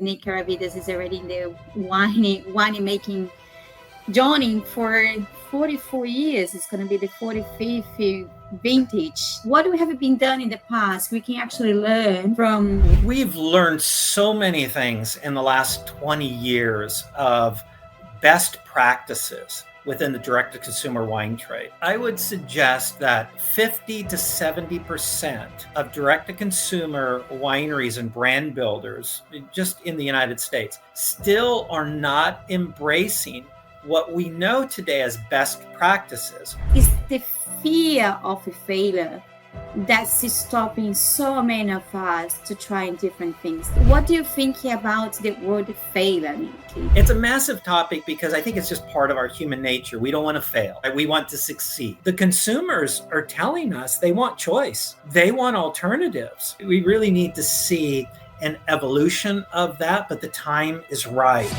Nick Karavidas is already in the wine making journey for 44 years. It's going to be the 45th vintage. What we have been done in the past, we can actually learn from. We've learned so many things in the last 20 years of best practices within the direct-to-consumer wine trade. I would suggest that 50 to 70% of direct-to-consumer wineries and brand builders, just in the United States, still are not embracing what we know today as best practices. It's the fear of failure that's stopping so many of us to try different things. What do you think about the word failure, Nikki? It's a massive topic because I think it's just part of our human nature. We don't want to fail. We want to succeed. The consumers are telling us they want choice. They want alternatives. We really need to see an evolution of that, but the time is right.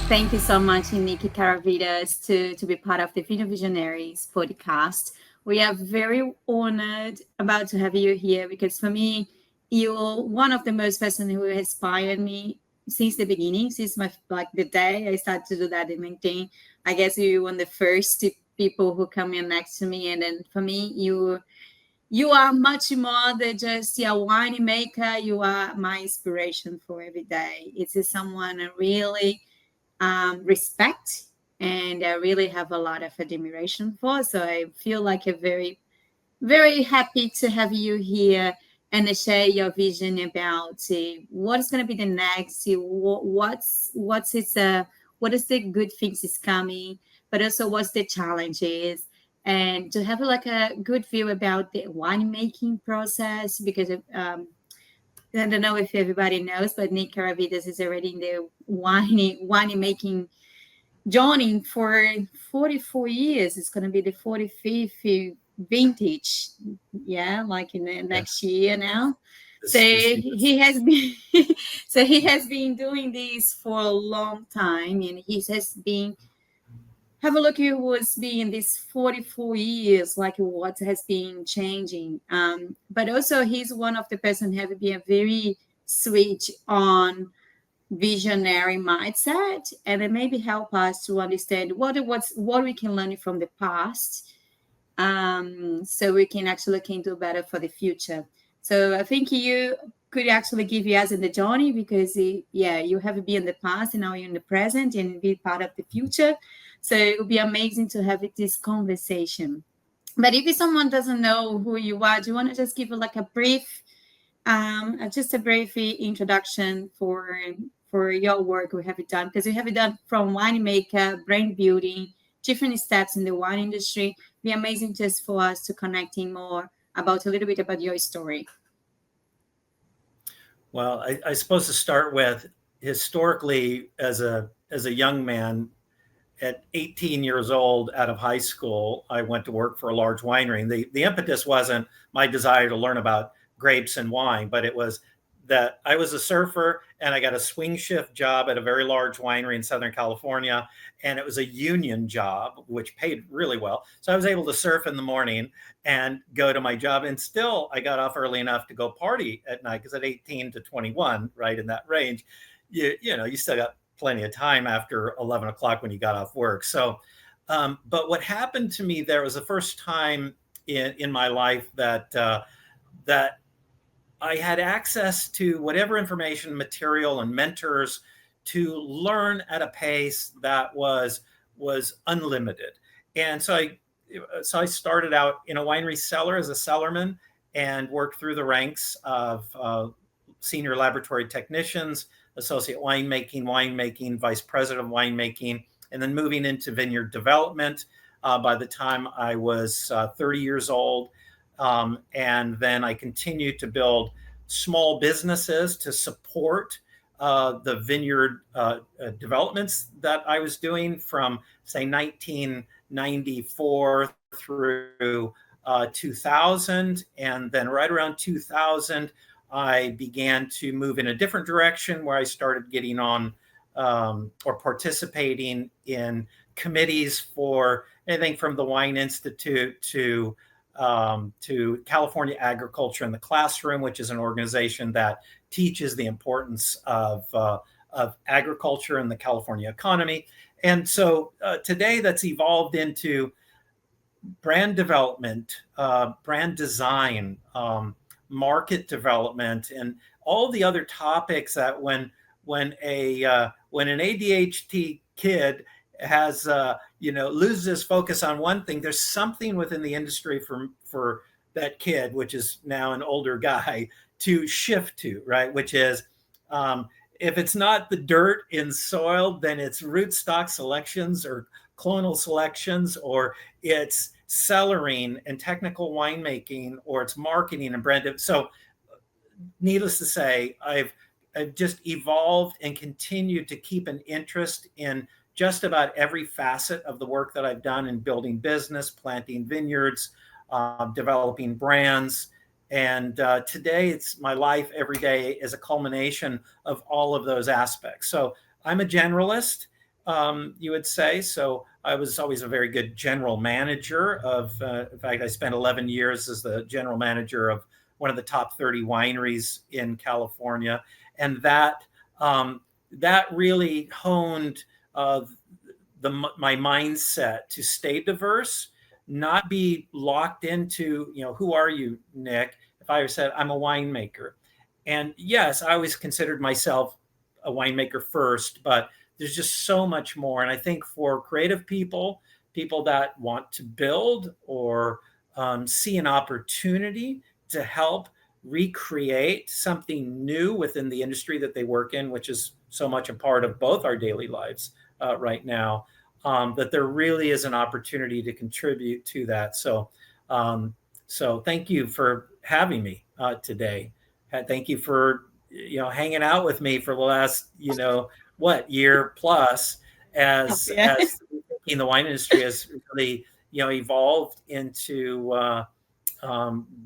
Thank you so much, Nick Karavidas, to be part of the Vino Visionaries podcast. We are very honored about to have you here because for me, you're one of the most person who inspired me since the beginning, since the day I started to do that in LinkedIn. I guess you were one of the first people who come in next to me, and then for me, you are much more than just a wine maker. You are my inspiration for every day. It's someone I really respect and I really have a lot of admiration for. So I feel like a very, very happy to have you here and to share your vision about what is going to be the next, what is the good things is coming, but also what's the challenges, and to have like a good view about the winemaking process because I don't know if everybody knows, but Nick Karavidas is already in the wine making journey for 44 years. It's going to be the 45th vintage. Yeah, like in the next year now. So he has been so he has been doing this for a long time, and he has been have a look at what's been this 44 years, like what has been changing. But also he's one of the person have been a very switch on visionary mindset, and it maybe help us to understand what we can learn from the past, so we can actually can do better for the future. So I think you could actually give you us in the journey because you have been in the past and now you're in the present and be part of the future. So it would be amazing to have this conversation. But if someone doesn't know who you are, do you want to just give like a brief just a brief introduction for your work we have done, because we have done from winemaker, brand building, different steps in the wine industry. It'd be amazing just for us to connecting more about a little bit about your story. Well, I suppose to start with, historically, as a young man, at 18 years old out of high school, I went to work for a large winery. And the impetus wasn't my desire to learn about grapes and wine, but it was that I was a surfer and I got a swing shift job at a very large winery in Southern California. And it was a union job, which paid really well. So I was able to surf in the morning and go to my job. And still, I got off early enough to go party at night because at 18 to 21, right in that range, you still got plenty of time after 11 o'clock when you got off work. So, but what happened to me there was the first time in my life that I had access to whatever information, material, and mentors to learn at a pace that was unlimited. And so I started out in a winery cellar as a cellarman and worked through the ranks of senior laboratory technicians, associate winemaking, vice president of winemaking, and then moving into vineyard development by the time I was 30 years old. And then I continued to build small businesses to support the vineyard developments that I was doing from, say, 1994 through 2000. And then right around 2000, I began to move in a different direction where I started getting on or participating in committees for anything from the Wine Institute to California Agriculture in the Classroom, which is an organization that teaches the importance of agriculture and the California economy. And so today that's evolved into brand development, brand design, market development, and all the other topics that when an ADHD kid has loses his focus on one thing, there's something within the industry for that kid, which is now an older guy, to shift to, right? Which is if it's not the dirt in soil, then it's rootstock selections or clonal selections, or it's cellaring and technical winemaking, or it's marketing and brand. So needless to say, I've just evolved and continued to keep an interest in just about every facet of the work that I've done in building business, planting vineyards, developing brands. And today, it's my life every day is a culmination of all of those aspects. So I'm a generalist, you would say. So I was always a very good general manager in fact, I spent 11 years as the general manager of one of the top 30 wineries in California. And that really honed my mindset to stay diverse, not be locked into, who are you, Nick? If I said I'm a winemaker, and yes, I always considered myself a winemaker first, but there's just so much more. And I think for creative people that want to build or see an opportunity to help recreate something new within the industry that they work in, which is so much a part of both our daily lives right now, that there really is an opportunity to contribute to that. So thank you for having me today. Thank you for hanging out with me for the last year plus Yeah. as in the wine industry has really evolved into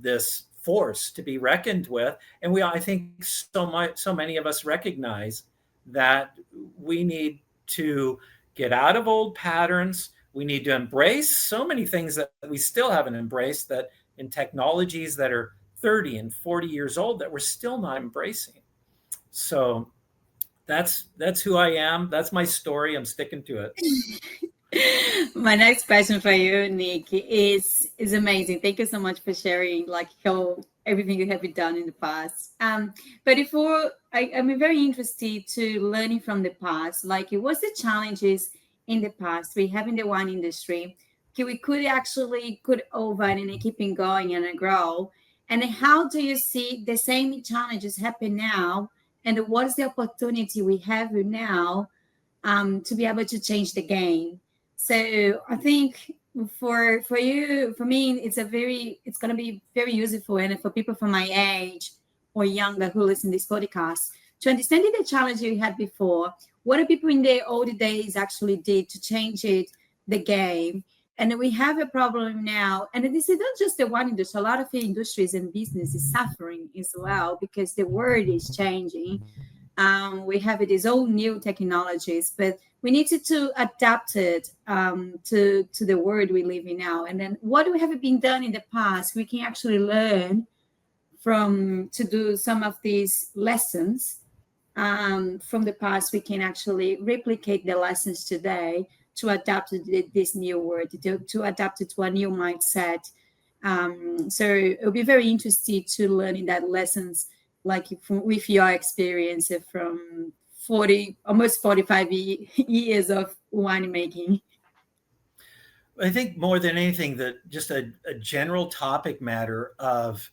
this force to be reckoned with. And I think so many of us recognize that we need to get out of old patterns. We need to embrace so many things that we still haven't embraced, that in technologies that are 30 and 40 years old that we're still not embracing. So that's who I am. That's my story. I'm sticking to it. My next question for you, Nick, is amazing. Thank you so much for sharing, like, how everything you have done in the past. But before, I'm very interested to learning from the past. Like, what's the challenges in the past we have in the wine industry? We could actually could over and keeping going and grow. And how do you see the same challenges happen now? And what is the opportunity we have now to be able to change the game? So I think for you, for me, it's gonna be very useful, and for people from my age or younger who listen to this podcast, to understand the challenge you had before. What do people in the old days actually did to change the game? And we have a problem now, and this is not just the one industry. A lot of industries and businesses suffering as well because the world is changing. We have these all new technologies, but we need to adapt it to the world we live in now. And then what we have been done in the past, we can actually learn from to do some of these lessons from the past. We can actually replicate the lessons today to adapt to this new world, to adapt it to a new mindset. So it'll be very interesting to learn in that lessons, like with your experience from 40, almost 45 years of winemaking. I think more than anything, that just a general topic matter of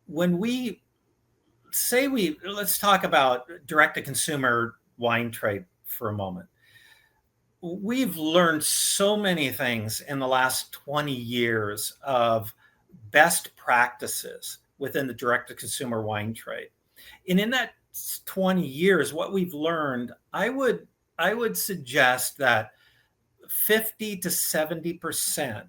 when let's talk about direct to consumer wine trade for a moment. We've learned so many things in the last 20 years of best practices within the direct to consumer wine trade. And in that 20 years, what we've learned, I would suggest that 50 to 70%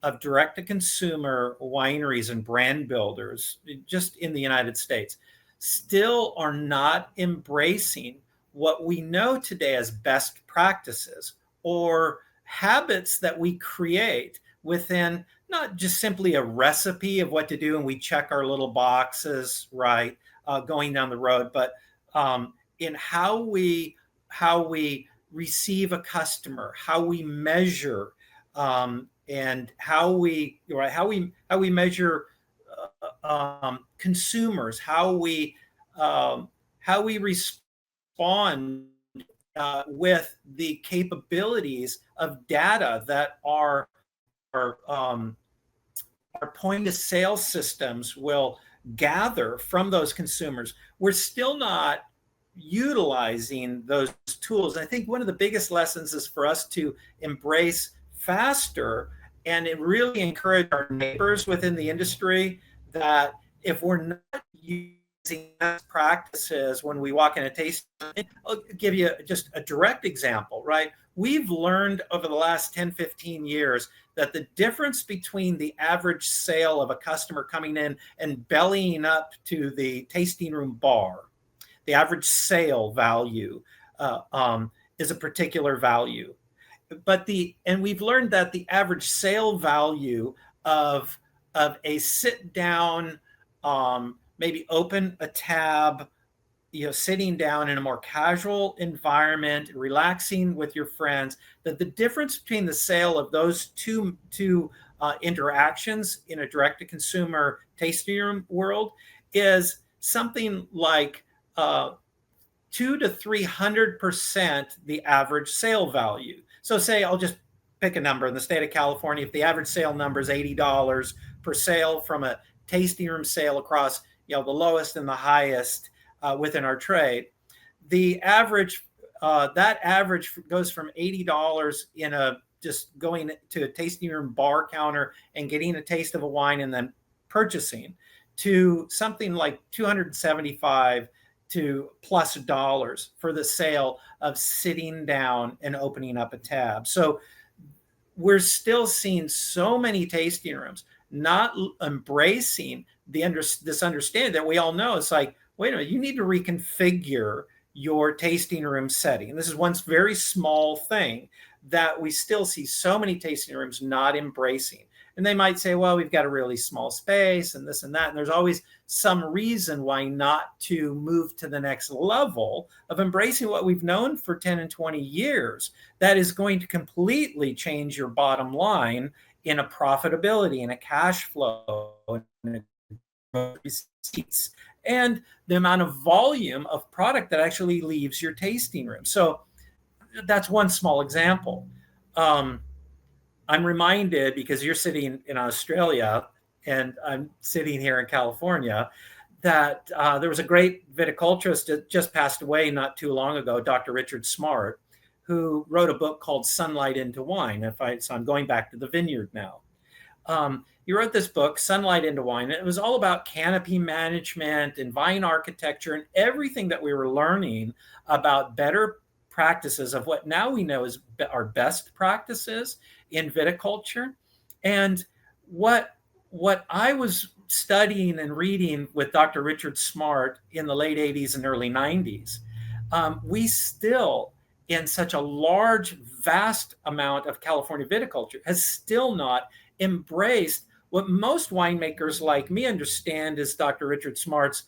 of direct to consumer wineries and brand builders just in the United States still are not embracing what we know today as best practices or habits that we create within not just simply a recipe of what to do and we check our little boxes, right? going down the road, but in how we receive a customer, how we measure, and how we measure consumers, how we respond with the capabilities of data that our point of sale systems will gather from those consumers. We're still not utilizing those tools. I think one of the biggest lessons is for us to embrace faster and it really encourage our neighbors within the industry that if we're not using best practices when we walk in a tasting, I'll give you just a direct example, right? We've learned over the last 10, 15 years that the difference between the average sale of a customer coming in and bellying up to the tasting room bar, the average sale value is a particular value. And we've learned that the average sale value of a sit down, maybe open a tab, sitting down in a more casual environment, relaxing with your friends, that the difference between the sale of those two interactions in a direct-to-consumer tasting room world is something like 200 to 300% the average sale value. So say, I'll just pick a number in the state of California. If the average sale number is $80 per sale from a tasting room sale across the lowest and the highest within our trade, the average that average goes from $80 in just going to a tasting room bar counter and getting a taste of a wine and then purchasing, to something like 275 to plus dollars for the sale of sitting down and opening up a tab. So we're still seeing so many tasting rooms not embracing this understanding that we all know. It's like, wait a minute, you need to reconfigure your tasting room setting. This is one very small thing that we still see so many tasting rooms not embracing. And they might say, well, we've got a really small space and this and that. And there's always some reason why not to move to the next level of embracing what we've known for 10 and 20 years. That is going to completely change your bottom line in a profitability, in a cash flow, in a receipts, and the amount of volume of product that actually leaves your tasting room. So that's one small example. I'm reminded, because you're sitting in Australia and I'm sitting here in California, that there was a great viticulturist that just passed away not too long ago, Dr. Richard Smart, who wrote a book called Sunlight into Wine. So I'm going back to the vineyard now. He wrote this book, Sunlight into Wine, and it was all about canopy management and vine architecture and everything that we were learning about better practices of what now we know is our best practices in viticulture. And what I was studying and reading with Dr. Richard Smart in the late 80s and early 90s, we still, in such a large, vast amount of California viticulture, has still not embraced what most winemakers like me understand is Dr. Richard Smart's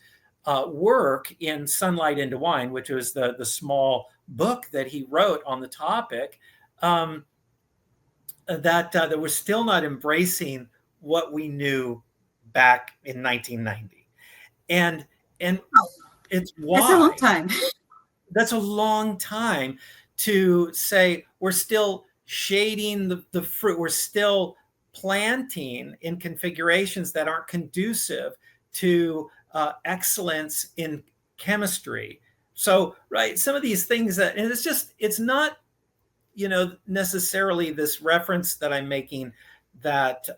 work in Sunlight into Wine, which was the small book that he wrote on the topic, that we're still not embracing what we knew back in 1990. And it's why. That's a long time. That's a long time to say we're still shading the fruit. We're still planting in configurations that aren't conducive to excellence in chemistry. So, right, some of these things and it's not, necessarily this reference that I'm making that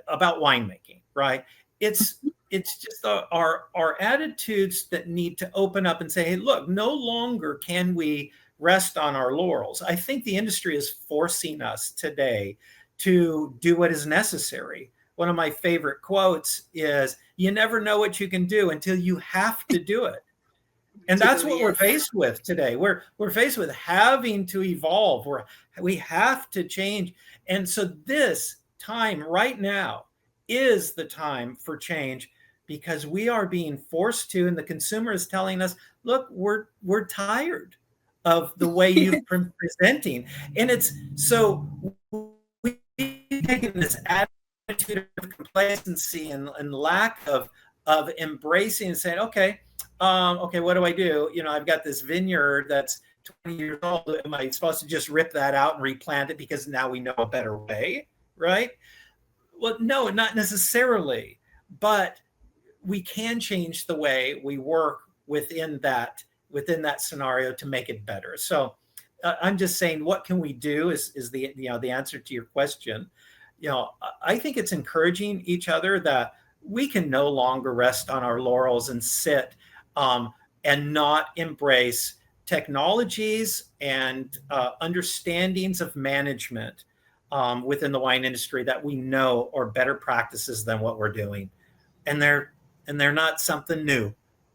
about winemaking, right? It's just our attitudes that need to open up and say, hey, look, no longer can we rest on our laurels. I think the industry is forcing us today to do what is necessary. One of my favorite quotes is, you never know what you can do until you have to do it. And that's what we're faced with today. We're faced with having to evolve. We have to change. And so this time right now is the time for change, because we are being forced to, and the consumer is telling us, look, we're tired of the way you've been presenting. And it's so we've taken this attitude of complacency and lack of embracing and saying, okay, what do I do? I've got this vineyard that's 20 years old. Am I supposed to just rip that out and replant it because now we know a better way, right? Well, no, not necessarily, but we can change the way we work within that scenario to make it better. So I'm just saying, what can we do is the answer to your question. I think it's encouraging each other that we can no longer rest on our laurels and sit and not embrace technologies and understandings of management within the wine industry that we know are better practices than what we're doing, and they're not something new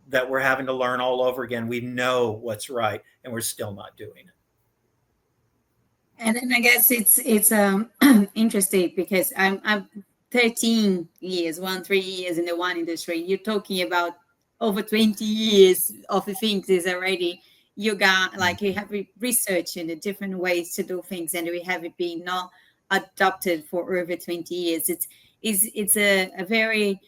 that we're having to learn all over again. We know what's right, and we're still not doing it. And then I guess it's interesting because I'm 13 years, 3 years in the wine industry. You're talking about over 20 years of the things is already you got like you have research in the different ways to do things, and we have it being not adopted for over 20 years. It's a very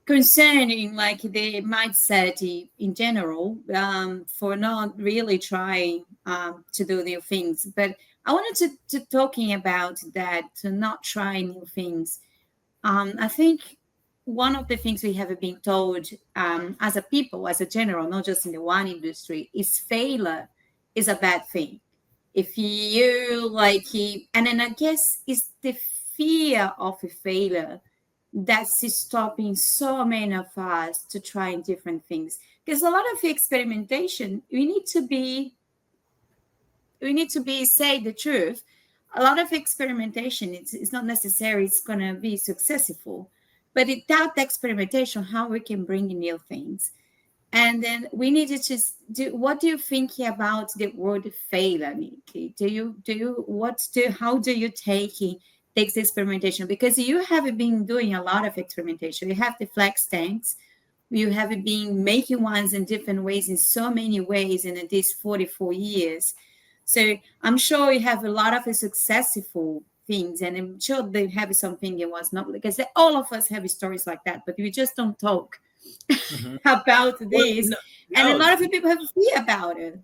concerning like the mindset in general for not really trying to do new things. But I wanted to talking about that, to not try new things. I think one of the things we have been told as a people, as a general, not just in the wine industry, is failure is a bad thing. If you like, and then I guess it's the fear of a failure that's stopping so many of us to trying different things. Because a lot of experimentation, we need to be say the truth. A lot of experimentation, it's not necessary it's going to be successful, but without experimentation, how we can bring in new things. And then we need to just do. What do you think about the word failure, Nikki? How do you take the experimentation? Because you have been doing a lot of experimentation. You have the flex tanks. You have been making wines in different ways, in so many ways, in these 44 years. So I'm sure you have a lot of successful things, and I'm sure they have something it was not, because all of us have stories like that, but we just don't talk Mm-hmm. about Well, this. no, And a no, lot of people have fear about it.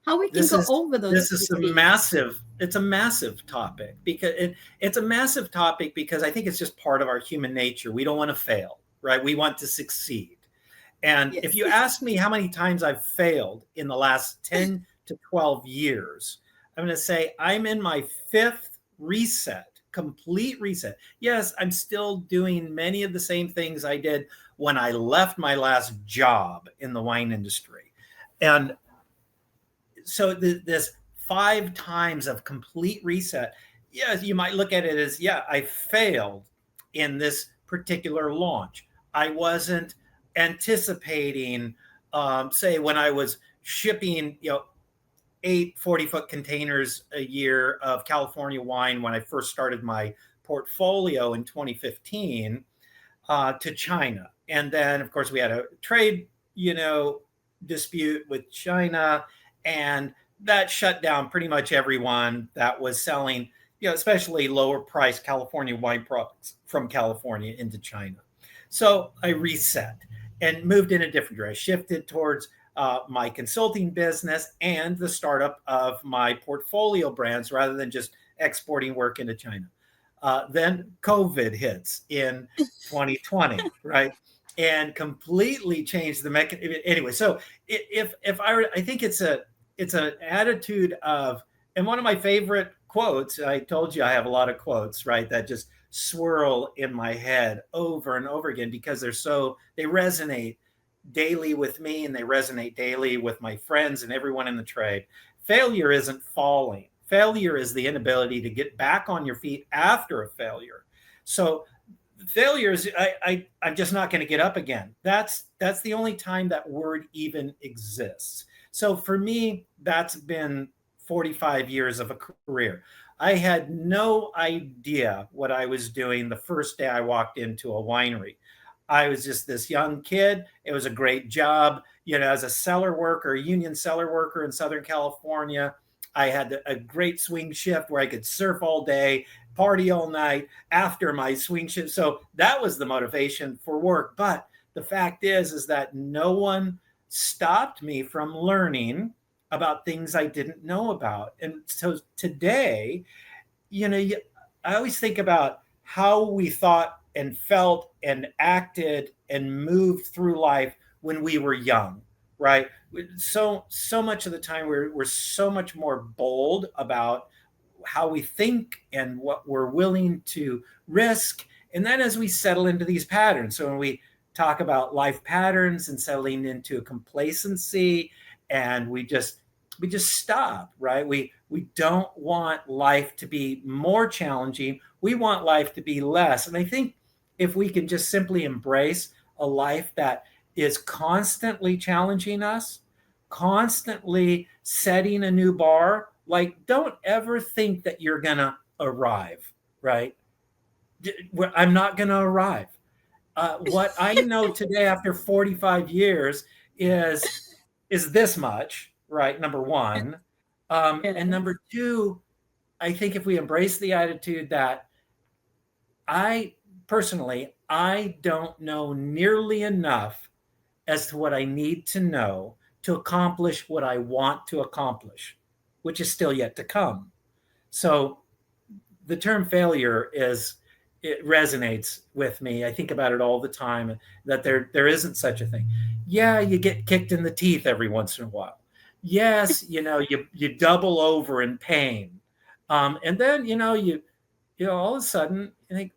How we can this go is over those this is a fears? massive it's a massive topic because it's a massive topic because I think it's just part of our human nature. We don't want to fail, right? We want to succeed. And if Yes. you ask me how many times I've failed in the last 10 to 12 years, I'm going to say I'm in my fifth reset, complete reset. Yes, I'm still doing many of the same things I did when I left my last job in the wine industry. And so this 5 times of complete reset, yes, you might look at it as, yeah, I failed in this particular launch. I wasn't anticipating, say, when I was shipping, 8 40-foot containers a year of California wine when I first started my portfolio in 2015 to China. And then, of course, we had a trade, dispute with China, and that shut down pretty much everyone that was selling, especially lower priced California wine products from California into China. So I reset and moved in a different direction, shifted towards my consulting business and the startup of my portfolio brands rather than just exporting work into China. Then COVID hits in 2020, right? And completely changed the mechanism. Anyway, so if I think it's an attitude of, and one of my favorite quotes. I told you I have a lot of quotes, right? That just swirl in my head over and over again because they resonate daily with me, and they resonate daily with my friends and everyone in the trade. Failure isn't falling. Failure is the inability to get back on your feet after a failure. So failure is I'm just not going to get up again. That's the only time that word even exists. So for me, that's been 45 years of a career. I had no idea what I was doing the first day I walked into a winery. I was just this young kid. It was a great job, as a cellar worker, a union cellar worker in Southern California. I had a great swing shift where I could surf all day, party all night after my swing shift. So that was the motivation for work. But the fact is that no one stopped me from learning about things I didn't know about. And so today, you know, I always think about how we thought and felt and acted and moved through life when we were young, right? So much of the time we're so much more bold about how we think and what we're willing to risk. And then as we settle into these patterns, so when we talk about life patterns and settling into a complacency, and we just stop, right? We don't want life to be more challenging. We want life to be less. And I think if we can just simply embrace a life that is constantly challenging us, constantly setting a new bar, like don't ever think that you're going to arrive, right? I'm not going to arrive. What I know today after 45 years is this much, right? Number one. And Yes. number two, I think if we embrace the attitude that I personally, I don't know nearly enough as to what I need to know to accomplish what I want to accomplish, which is still yet to come. So the term failure it resonates with me. I think about it all the time that there isn't such a thing. Yeah, you get kicked in the teeth every once in a while. Yes, you double over in pain. And then all of a sudden you think,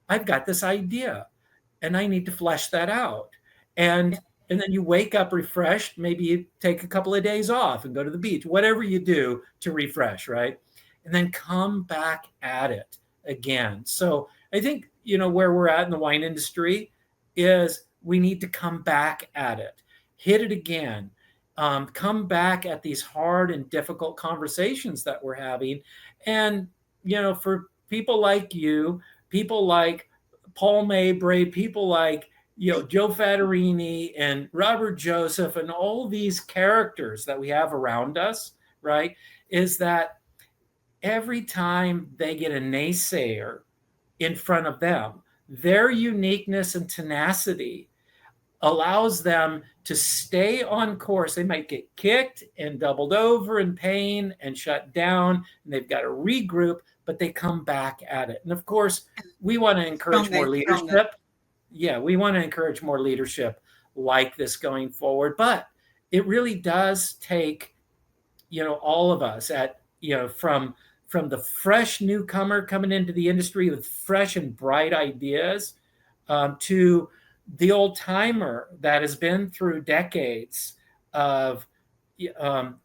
I've got this idea and I need to flesh that out. And then you wake up refreshed. Maybe you take a couple of days off and go to the beach, whatever you do to refresh, right? And then come back at it again. So I think, where we're at in the wine industry is we need to come back at it, hit it again, come back at these hard and difficult conversations that we're having. And, for people like you, people like Paul Mabray, people like, Joe Fattorini and Robert Joseph and all these characters that we have around us, right? Is that every time they get a naysayer in front of them, their uniqueness and tenacity allows them to stay on course. They might get kicked and doubled over in pain and shut down, and they've got to regroup, but they come back at it. And of course, we want to encourage Stronger, more stronger. leadership. Yeah, we want to encourage more leadership like this going forward. But it really does take, all of us from the fresh newcomer coming into the industry with fresh and bright ideas, to the old timer that has been through decades of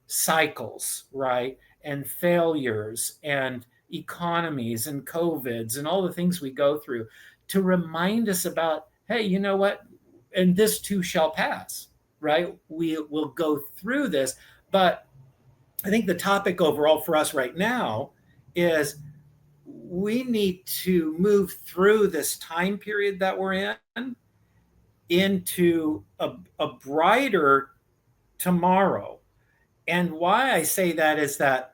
cycles, right? And failures and economies and COVIDs and all the things we go through to remind us about, hey, you know what? And this too shall pass, right? We will go through this. But I think the topic overall for us right now is we need to move through this time period that we're in into a brighter tomorrow. And why I say that is that,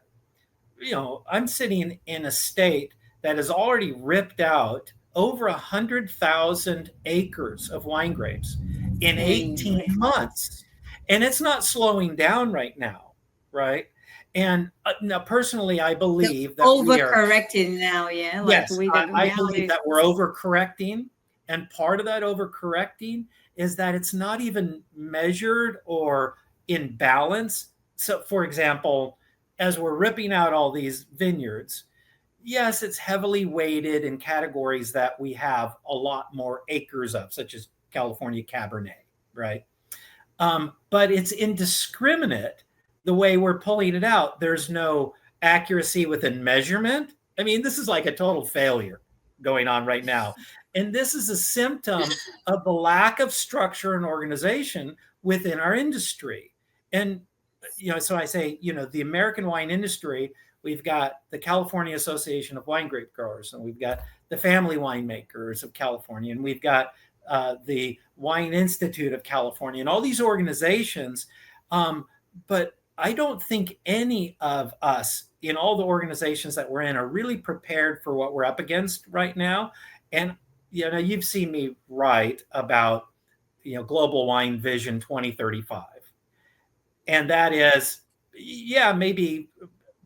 I'm sitting in a state that has already ripped out over 100,000 acres of wine grapes in 18 Anyway, months. And it's not slowing down right now, right? And now, personally, I the believe that we are. overcorrecting now, yeah, like Yes, with I, the I believe reality. that we're overcorrecting. And part of that overcorrecting is that it's not even measured or in balance. So, for example, as we're ripping out all these vineyards, yes, it's heavily weighted in categories that we have a lot more acres of, such as California Cabernet, right? But it's indiscriminate the way we're pulling it out. There's no accuracy within measurement. I mean, this is like a total failure going on right now. And this is a symptom of the lack of structure and organization within our industry. And, so I say, the American wine industry, we've got the California Association of Wine Grape Growers, and we've got the Family Winemakers of California, and we've got the Wine Institute of California, and all these organizations. But I don't think any of us in all the organizations that we're in are really prepared for what we're up against right now. And you've seen me write about Global Wine Vision 2035, and that is, yeah, maybe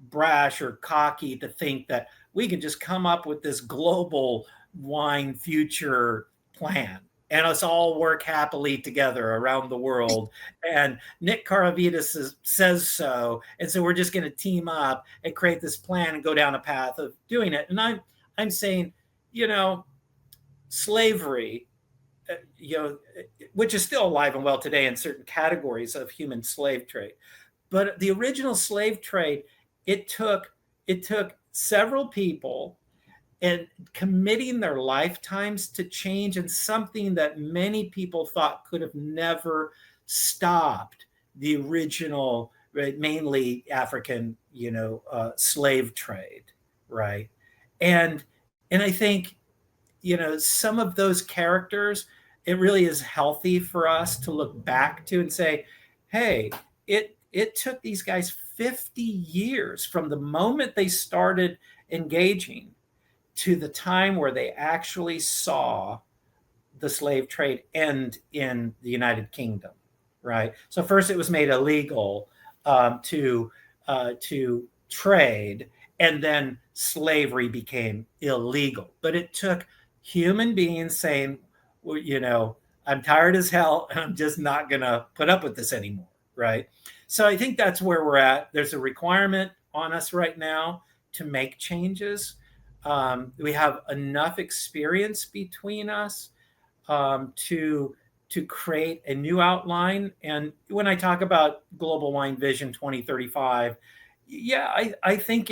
brash or cocky to think that we can just come up with this global wine future plan and us all work happily together around the world. And Nick Karavidas says so. And so we're just going to team up and create this plan and go down a path of doing it. And I'm saying, slavery, which is still alive and well today in certain categories of human slave trade. But the original slave trade, it took several people and committing their lifetimes to change, and something that many people thought could have never stopped the original, right, mainly African, slave trade, right? And I think, some of those characters, it really is healthy for us to look back to and say, hey, it took these guys 50 years from the moment they started engaging to the time where they actually saw the slave trade end in the United Kingdom, right? So first it was made illegal to trade, and then slavery became illegal. But it took human beings saying, well, I'm tired as hell, and I'm just not going to put up with this anymore, right? So I think that's where we're at. There's a requirement on us right now to make changes. We have enough experience between us to create a new outline. And when I talk about Global Wine Vision 2035, yeah, I think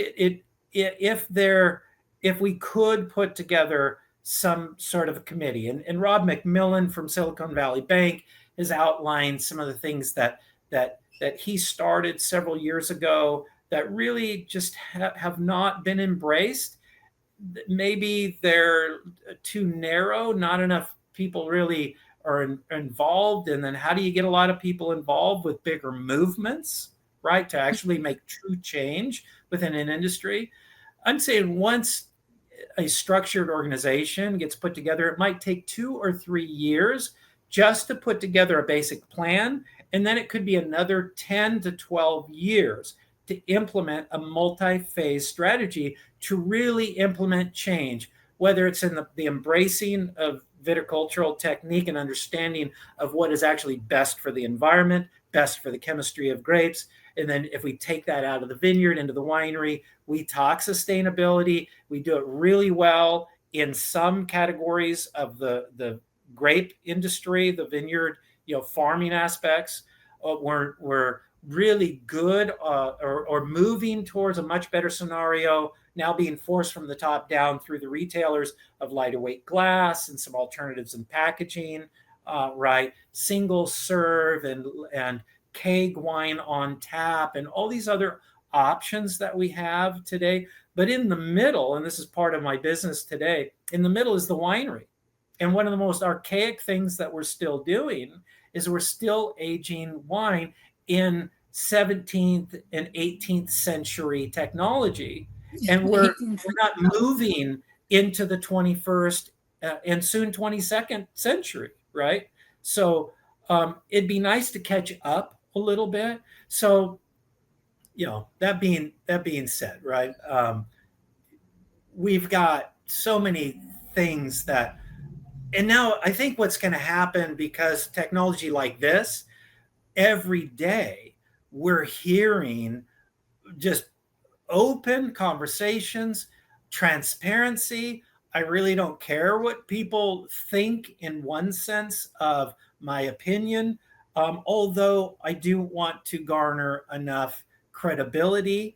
if we could put together some sort of a committee, and Rob McMillan from Silicon Valley Bank has outlined some of the things that he started several years ago that really just have not been embraced. Maybe they're too narrow, not enough people really are involved. And then how do you get a lot of people involved with bigger movements, right, to actually make true change within an industry? I'm saying once a structured organization gets put together, it might take 2 or 3 years just to put together a basic plan. And then it could be another 10 to 12 years to implement a multi-phase strategy to really implement change, whether it's in the embracing of viticultural technique and understanding of what is actually best for the environment, best for the chemistry of grapes. And then if we take that out of the vineyard into the winery, we talk sustainability. We do it really well in some categories of the grape industry, the vineyard, farming aspects. We're really good or moving towards a much better scenario now, being forced from the top down through the retailers of lighter weight glass and some alternatives in packaging, right? Single serve and keg wine on tap and all these other options that we have today. But in the middle, and this is part of my business today, in the middle is the winery. And one of the most archaic things that we're still doing is we're still aging wine in 17th and 18th century technology. And we're not moving into the 21st and soon 22nd century, right? So it'd be nice to catch up a little bit. So, that being said, right? We've got so many things and now I think what's going to happen, because technology like this, every day we're hearing just open conversations, transparency. I really don't care what people think in one sense of my opinion, although I do want to garner enough credibility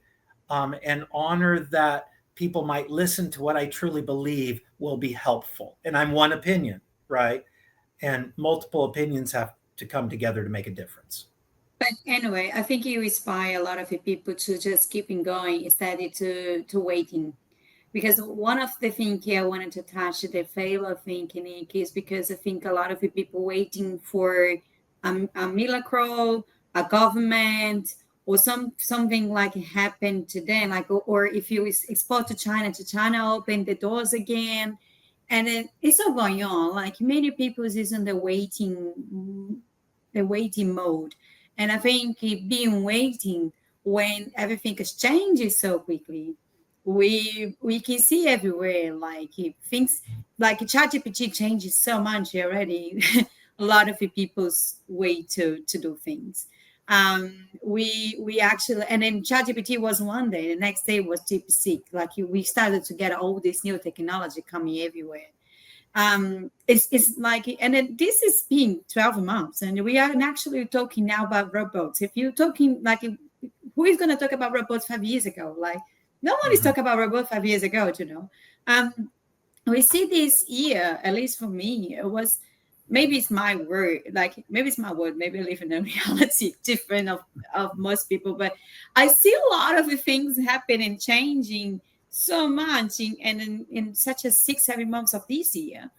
and honor that people might listen to what I truly believe will be helpful. And I'm one opinion, right? And multiple opinions have to come together to make a difference. But anyway, I think you inspire a lot of the people to just keeping going instead to waiting, because one of the things here I wanted to touch the failure thinking is because I think a lot of the people waiting for a miracle, a government, or something like happened to them, like or if you export to China open the doors again, and it's all going on. Like many people is in the waiting mode, and I think it being waiting when everything is changing so quickly, we can see everywhere like things like ChatGPT changes so much already. A lot of the people's way to do things. We actually, and then ChatGPT was one day, the next day was DeepSeek. Like we started to get all this new technology coming everywhere. It's like, and then this is been 12 months, and we are actually talking now about robots. If you're talking like, who is going to talk about robots 5 years ago? Like, no one is Mm-hmm. talking about robots 5 years ago, you know. We see this year, at least for me, it was maybe it's my word, like maybe it's my word, maybe I live in a reality different of most people, but I see a lot of the things happening, changing so much in such a 6 7 months of this year.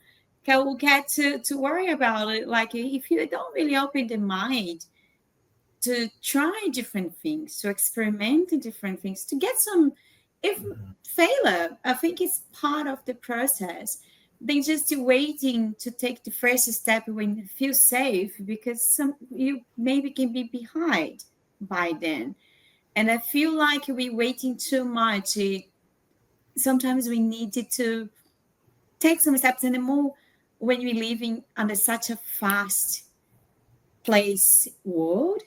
Can we get to worry about it? Like if you don't really open the mind to try different things, to experiment in different things, to get some, if Mm-hmm. failure, I think it's part of the process. Than just waiting to take the first step when you feel safe, because some you maybe can be behind by then. And I feel like we're waiting too much. Sometimes we needed to take some steps, and the more when we're living under such a fast place world.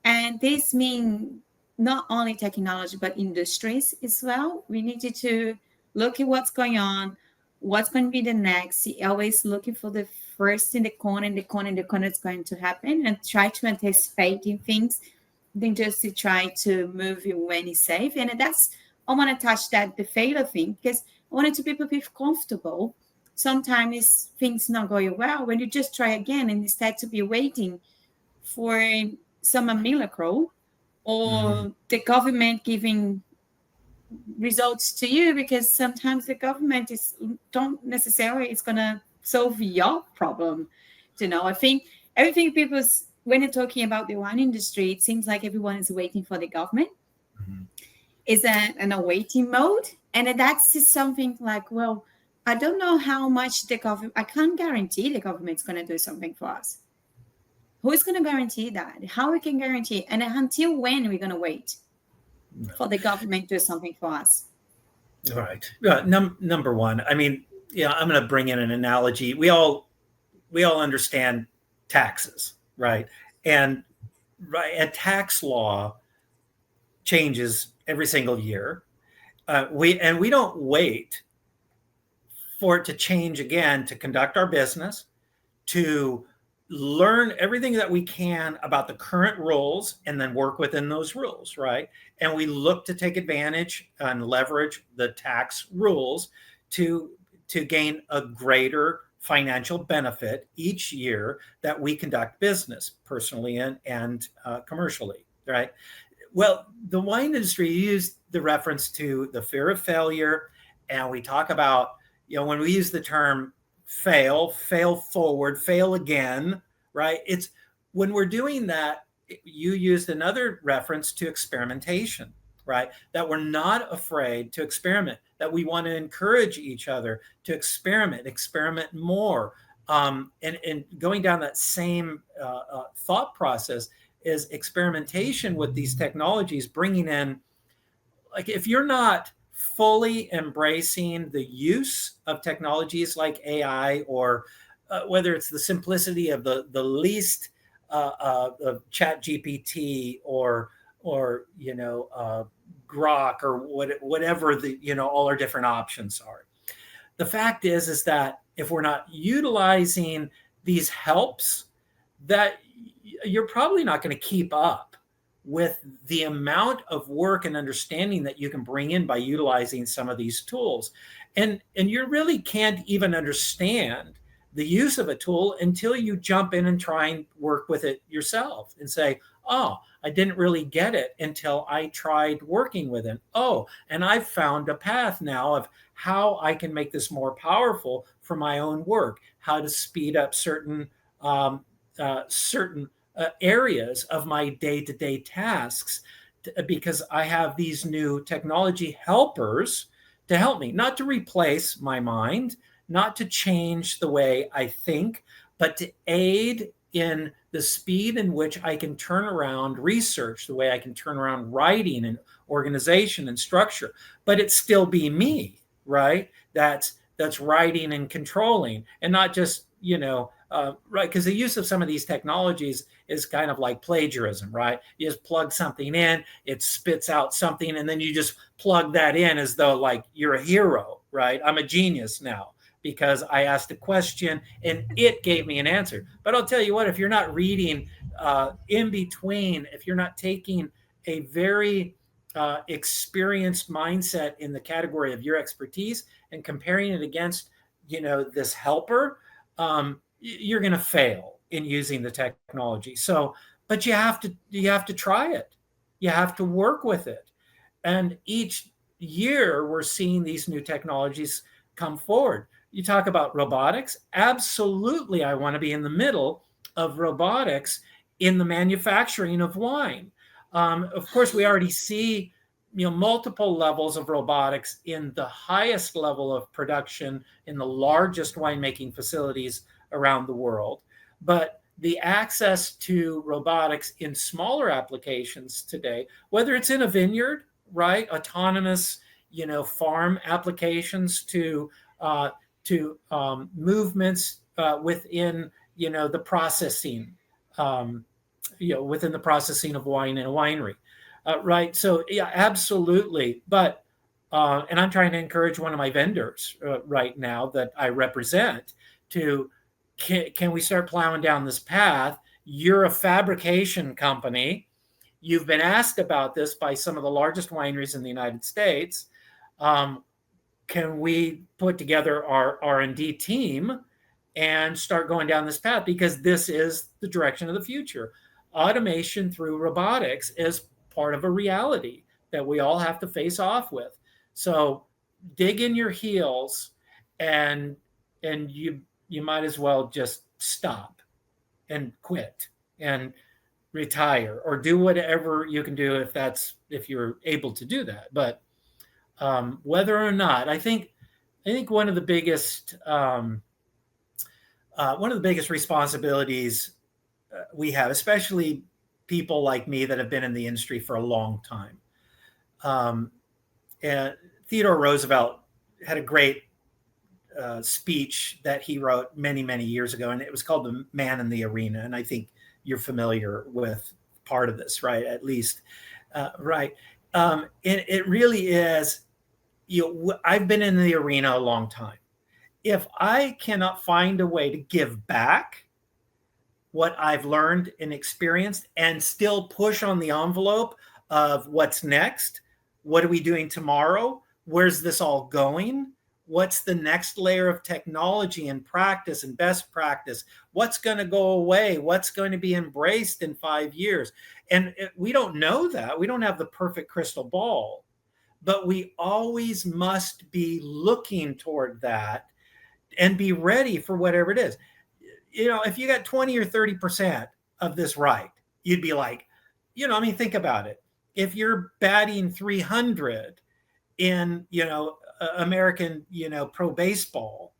And this means not only technology, but industries as well. We needed to look at what's going on, what's going to be the next. Always looking for the first in the corner, in the corner, in the corner is going to happen, and try to anticipate in things than just to try to move you when it's safe. And that's, I want to touch that the failure thing, because I wanted to people be comfortable. Sometimes things not going well when you just try again, and instead to be waiting for some miracle Mm-hmm. or the government giving results to you, because sometimes the government is don't necessarily it's gonna solve your problem. I think everything people's when they're talking about the wine industry, it seems like everyone is waiting for the government, Mm-hmm. is an awaiting mode. And that's just something like, well, I don't know how much the government, I can't guarantee the government's going to do something for us. Who's going to guarantee that? How we can guarantee? And until when are we going to wait for the government to do something for us? All right. Number one, I mean, yeah, I'm going to bring in an analogy. We all understand taxes, right? And and tax law changes every single year. We don't wait for it to change again to conduct our business, to learn everything that we can about the current rules and then work within those rules, right? And we look to take advantage and leverage the tax rules to gain a greater financial benefit each year that we conduct business personally and commercially, right? Well, the wine industry used the reference to the fear of failure, and we talk about, when we use the term fail forward, fail again, right? It's when we're doing that, you used another reference to experimentation, right? That we're not afraid to experiment, that we want to encourage each other to experiment more. And going down that same thought process is experimentation with these technologies, bringing in, like, if you're not fully embracing the use of technologies like AI, or whether it's the simplicity of the least of Chat GPT, or Grok, or whatever all our different options are. The fact is that if we're not utilizing these helps, that you're probably not going to keep up with the amount of work and understanding that you can bring in by utilizing some of these tools. And you really can't even understand the use of a tool until you jump in and try and work with it yourself and say, oh, I didn't really get it until I tried working with it. Oh, and I've found a path now of how I can make this more powerful for my own work, how to speed up certain areas of my day-to-day tasks, because I have these new technology helpers to help me, not to replace my mind, not to change the way I think, but to aid in the speed in which I can turn around research, the way I can turn around writing and organization and structure, but it still be me, right? That's writing and controlling, and not just right, because the use of some of these technologies is kind of like plagiarism, right? You just plug something in, it spits out something, and then you just plug that in as though like you're a hero, right? I'm a genius now because I asked a question and it gave me an answer. But I'll tell you what, if you're not reading in between, if you're not taking a very experienced mindset in the category of your expertise and comparing it against, this helper, you're going to fail in using the technology. So, but you have to try it. You have to work with it. And each year we're seeing these new technologies come forward. You talk about robotics. Absolutely, I want to be in the middle of robotics in the manufacturing of wine. Of course, we already see multiple levels of robotics in the highest level of production in the largest winemaking facilities around the world. But the access to robotics in smaller applications today, whether it's in a vineyard, right, autonomous, farm applications to movements within, the processing, within the processing of wine in a winery, right? So yeah, absolutely. But and I'm trying to encourage one of my vendors right now that I represent to can we start plowing down this path? You're a fabrication company. You've been asked about this by some of the largest wineries in the United States. Can we put together our R&D team and start going down this path? Because this is the direction of the future. Automation through robotics is part of a reality that we all have to face off with. So dig in your heels, and you might as well just stop and quit and retire or do whatever you can do if you're able to do that. But whether or not, I think one of the biggest responsibilities we have, especially people like me that have been in the industry for a long time. And Theodore Roosevelt had a great speech that he wrote many, many years ago, and it was called "The Man in the Arena." And I think you're familiar with part of this, right? At least, right? It really is. I've been in the arena a long time. If I cannot find a way to give back what I've learned and experienced and still push on the envelope of what's next, what are we doing tomorrow? Where's this all going? What's the next layer of technology and practice and best practice? What's going to go away? What's going to be embraced in 5 years? And we don't know that. We don't have the perfect crystal ball, but we always must be looking toward that and be ready for whatever it is. If you got 20 or 30% of this right, you'd be like, think about it. If you're batting 300 in, American, pro baseball,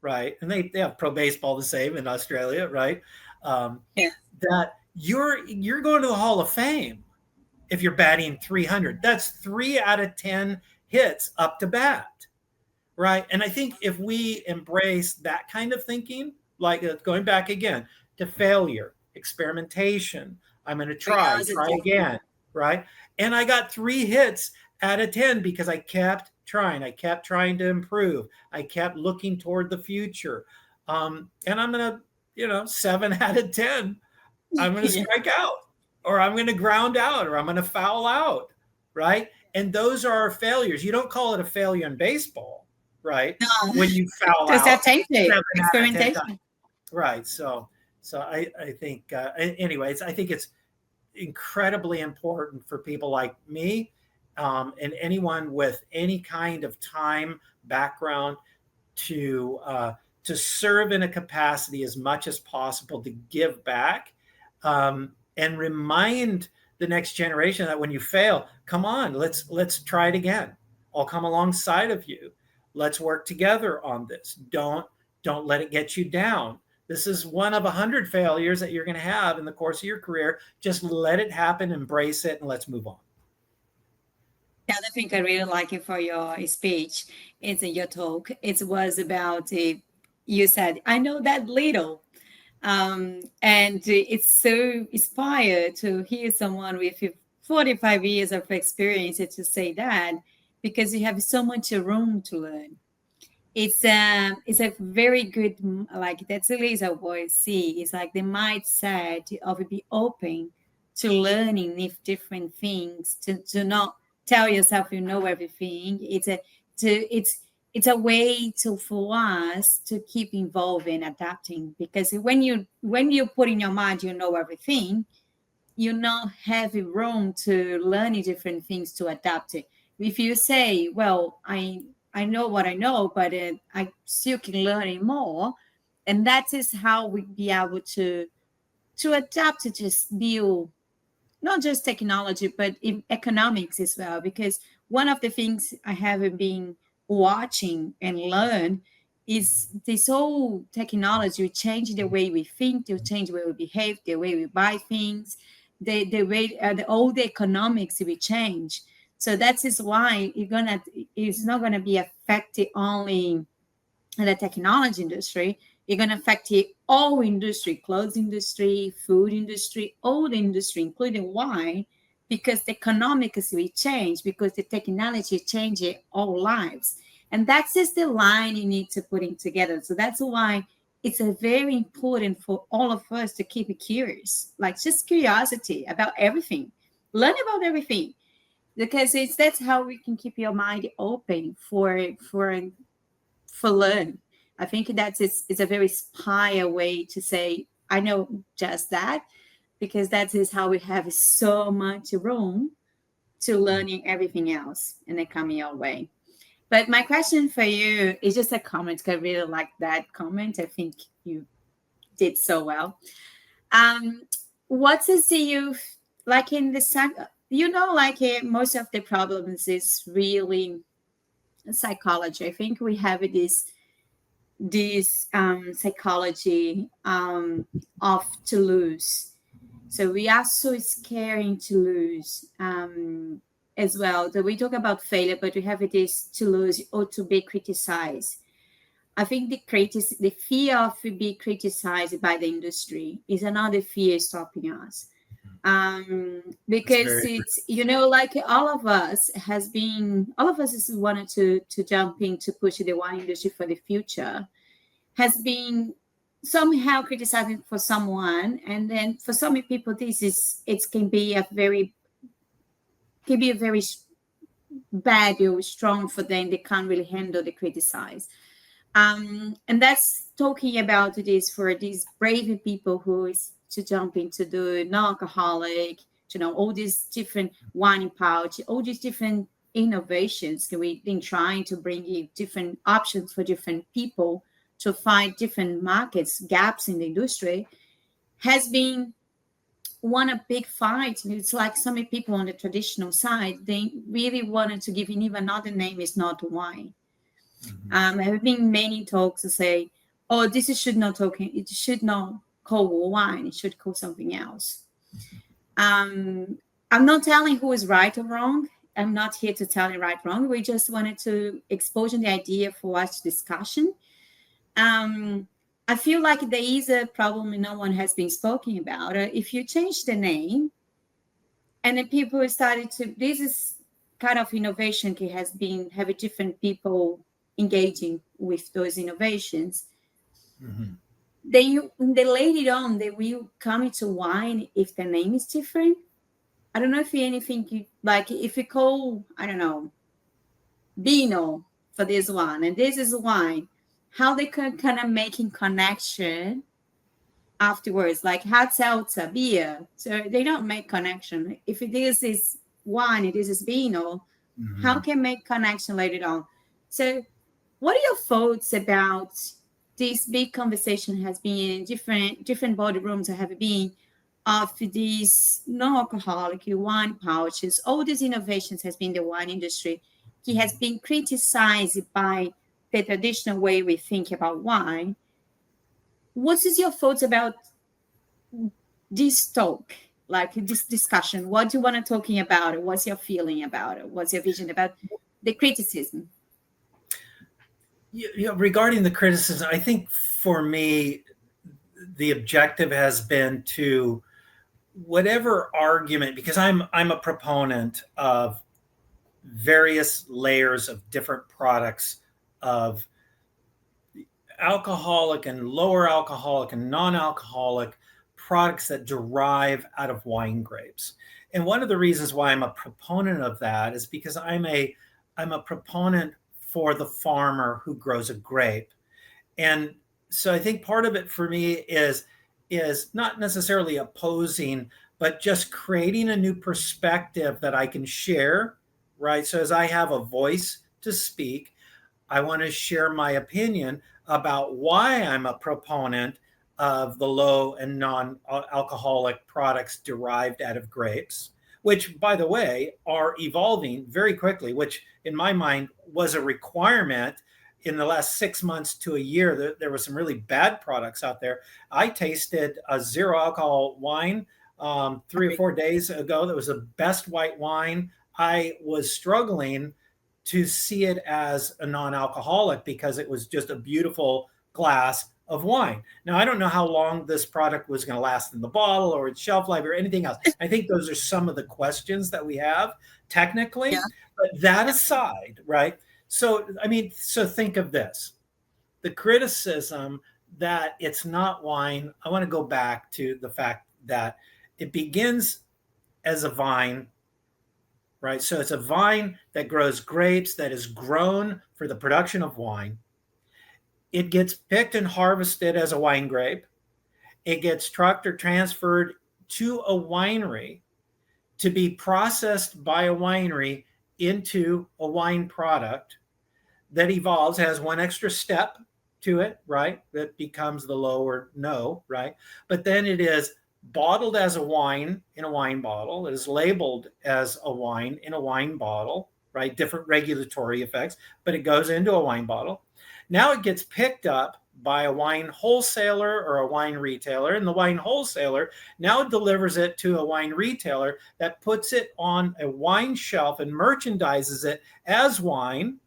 right? And they have pro baseball the same in Australia, right? Yeah. That you're going to the Hall of Fame if you're batting 300. That's 3 out of 10 hits up to bat, right? And I think if we embrace that kind of thinking, like going back again to failure, experimentation, I'm going to try again, right? And I got 3 hits out of 10 because I kept trying. I kept trying to improve. I kept looking toward the future. And I'm going to, 7 out of 10, I'm going to strike out, or I'm going to ground out, or I'm going to foul out, right? And those are our failures. You don't call it a failure in baseball, right? No. When you foul Just out. experimentation. Right. So I think, anyways, I think incredibly important for people like me, and anyone with any kind of time background to serve in a capacity as much as possible to give back, and remind the next generation that when you fail, come on, let's try it again. I'll come alongside of you. Let's work together on this. Don't let it get you down. This is one of 100 failures that you're going to have in the course of your career. Just let it happen, embrace it, and let's move on. The other thing I really like it for your speech is your talk. It was about you said, I know that little. And it's so inspired to hear someone with 45 years of experience to say that, because you have so much room to learn. It's a very good, like that's at least what I see. It's like the mindset of be open to learning if different things, to not tell yourself you know everything. It's a way to for us to keep evolving, adapting, because when you put in your mind you know everything, you not have room to learn different things to adapt it. If you say, well, I know what I know, but I still can learn more, and that is how we be able to adapt to just new, not just technology, but in economics as well. Because one of the things I have been watching and learn is this whole technology will change the way we think, will change the way we behave, the way we buy things, the way all the economics will change. So that is why it's not gonna be affected only the technology industry. You're going to affect all industry, clothes industry, food industry, all the industry, including wine, because the economics will change, because the technology changes all lives. And that's just the line you need to put in together. So that's why it's a very important for all of us to keep it curious, like just curiosity about everything, learn about everything, because that's how we can keep your mind open for learn. I think that is a very inspire way to say, I know just that, because that is how we have so much room to learning everything else and they come your way. But my question for you is just a comment. I really like that comment. I think you did so well. Um, what is the youth like in the like most of the problems is really psychology. I think we have this psychology of to lose. So we are so scared to lose as well. So we talk about failure, but we have this to lose or to be criticized. I think the fear of being criticized by the industry is another fear stopping us. Because it's like all of us has wanted to jump in to push the wine industry for the future, has been somehow criticizing for someone, and then for some people this is it can be a very bad or strong for them. They can't really handle the criticize. And that's talking about this for these brave people who is to jump into the non-alcoholic, all these different wine pouch, all these different innovations. We've been trying to bring in different options for different people to find different markets, gaps in the industry, has been one a big fight. It's like so many people on the traditional side, they really wanted to give in even another name is not wine. There have been many talks to say, oh, it should not call wine, it should call something else. I'm not telling who is right or wrong. I'm not here to tell you right or wrong. We just wanted to expose the idea for us discussion. I feel like there is a problem and no one has been speaking about. If you change the name and then people started to, this is kind of innovation has been having different people engaging with those innovations. Mm-hmm. They later on they will come into wine if the name is different. I don't know if anything like if you call, I don't know, Vino for this one and this is wine, how they can kind of making connection afterwards, like hard seltzer, beer. So they don't make connection. If this is wine, it is vino, how Mhm. can make connection later on? So what are your thoughts about this big conversation has been in different boardrooms I have been of these non-alcoholic wine pouches, all these innovations has been the wine industry. He has been criticized by the traditional way we think about wine. What is your thoughts about this talk, like this discussion? What do you want to talking about it? What's your feeling about it? What's your vision about the criticism? Regarding the criticism, I think for me, the objective has been to whatever argument, because I'm a proponent of various layers of different products of alcoholic and lower alcoholic and non-alcoholic products that derive out of wine grapes. And one of the reasons why I'm a proponent of that is because I'm a proponent for the farmer who grows a grape. And so I think part of it for me is not necessarily opposing, but just creating a new perspective that I can share, right? So as I have a voice to speak, I want to share my opinion about why I'm a proponent of the low and non alcoholic products derived out of grapes, which, by the way, are evolving very quickly, which in my mind was a requirement in the last 6 months to a year. There were some really bad products out there. I tasted a zero alcohol wine 3 or 4 days ago that was the best white wine. I was struggling to see it as a non-alcoholic because it was just a beautiful glass of wine. Now, I don't know how long this product was going to last in the bottle or its shelf life or anything else. I think those are some of the questions that we have technically. But that aside, right? So, I mean, so think of this, the criticism that it's not wine. I want to go back to the fact that it begins as a vine, right? So it's a vine that grows grapes that is grown for the production of wine. It gets picked and harvested as a wine grape. It gets trucked or transferred to a winery to be processed by a winery into a wine product that evolves, has one extra step to it, right? That becomes the low or no, right? But then it is bottled as a wine in a wine bottle. It is labeled as a wine in a wine bottle, right? Different regulatory effects, but it goes into a wine bottle. Now it gets picked up by a wine wholesaler or a wine retailer, and the wine wholesaler now delivers it to a wine retailer that puts it on a wine shelf and merchandises it as wine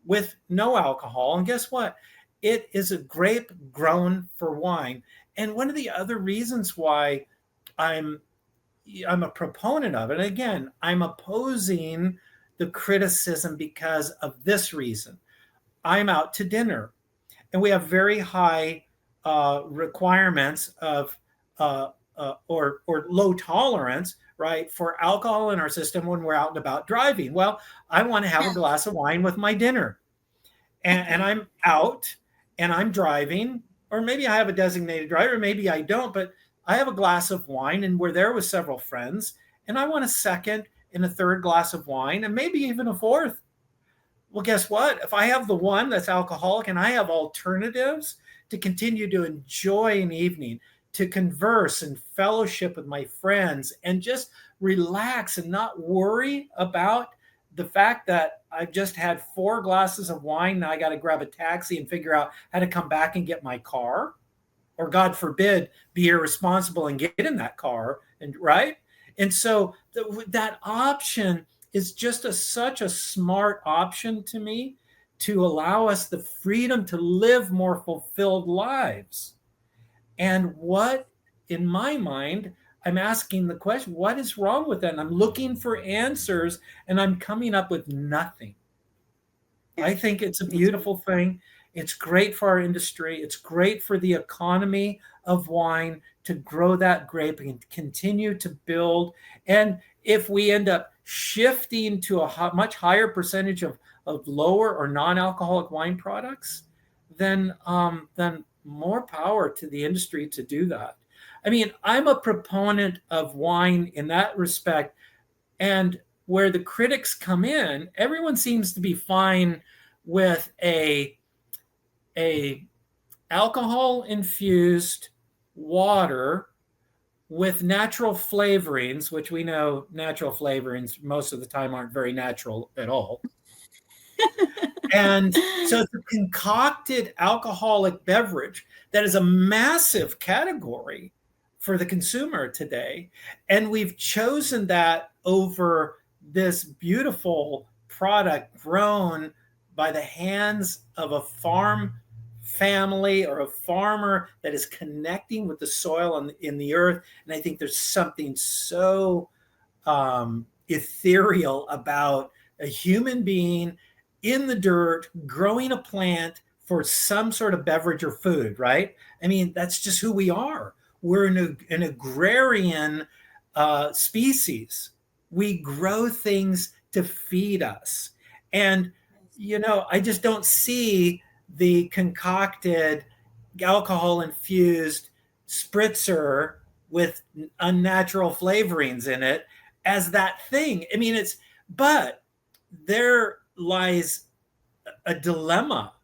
with no alcohol. And guess what? It is a grape grown for wine. And one of the other reasons why I'm I'm a proponent of it, again, I'm opposing the criticism because of this reason. I'm out to dinner and we have very high requirements of or low tolerance, right, for alcohol in our system when we're out and about driving. Well, I want to have a glass of wine with my dinner, and I'm out and I'm driving, or maybe I have a designated driver, maybe I don't, but I have a glass of wine and we're there with several friends, and I want a second and a third glass of wine, and maybe even a fourth. Well, guess what? If I have the one that's alcoholic and I have alternatives to continue to enjoy an evening, to converse and fellowship with my friends and just relax and not worry about the fact that I've just had 4 glasses of wine. Now I got to grab a taxi and figure out how to come back and get my car, or God forbid, be irresponsible and get in that car. And right. And so that option is just such a smart option to me to allow us the freedom to live more fulfilled lives. And what, in my mind, I'm asking the question, what is wrong with that? And I'm looking for answers and I'm coming up with nothing. Yeah, I think it's a me too. beautiful thing. It's great for our industry. It's great for the economy of wine to grow that grape and continue to build. And if we end up shifting to a much higher percentage of lower or non-alcoholic wine products, then more power to the industry to do that. I mean, I'm a proponent of wine in that respect. And where the critics come in, everyone seems to be fine with a alcohol infused water with natural flavorings, which we know natural flavorings most of the time aren't very natural at all. And so it's a concocted alcoholic beverage that is a massive category for the consumer today. And we've chosen that over this beautiful product grown by the hands of a farm family or a farmer that is connecting with the soil and in the earth. And I think there's something so ethereal about a human being in the dirt growing a plant for some sort of beverage or food, right? I mean, that's just who we are. We're an agrarian species. We grow things to feed us. And, I just don't see the concocted alcohol infused spritzer with unnatural flavorings in it as that thing. I mean, but there lies a dilemma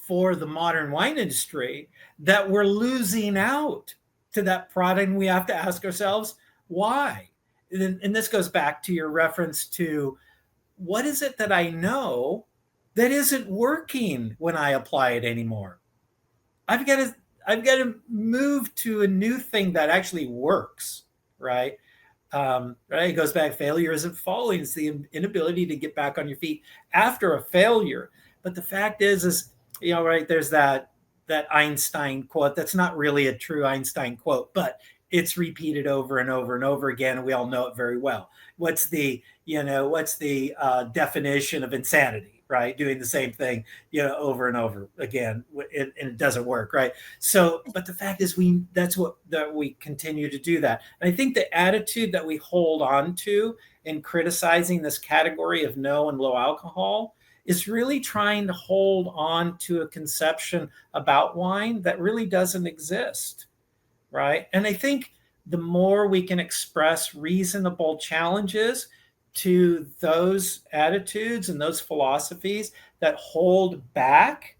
for the modern wine industry that we're losing out to that product. And we have to ask ourselves why. And this goes back to your reference to what is it that I know that isn't working when I apply it anymore? I've got to I've got to move to a new thing that actually works, right? Right? It goes back. Failure isn't falling; it's the inability to get back on your feet after a failure. But the fact is, right? There's that Einstein quote. That's not really a true Einstein quote, but it's repeated over and over and over again, and we all know it very well. What's the definition of insanity? Right, doing the same thing, over and over again, and it doesn't work, right? So, but the fact is, we continue to do that. And I think the attitude that we hold on to in criticizing this category of no and low alcohol is really trying to hold on to a conception about wine that really doesn't exist, right? And I think the more we can express reasonable challenges to those attitudes and those philosophies that hold back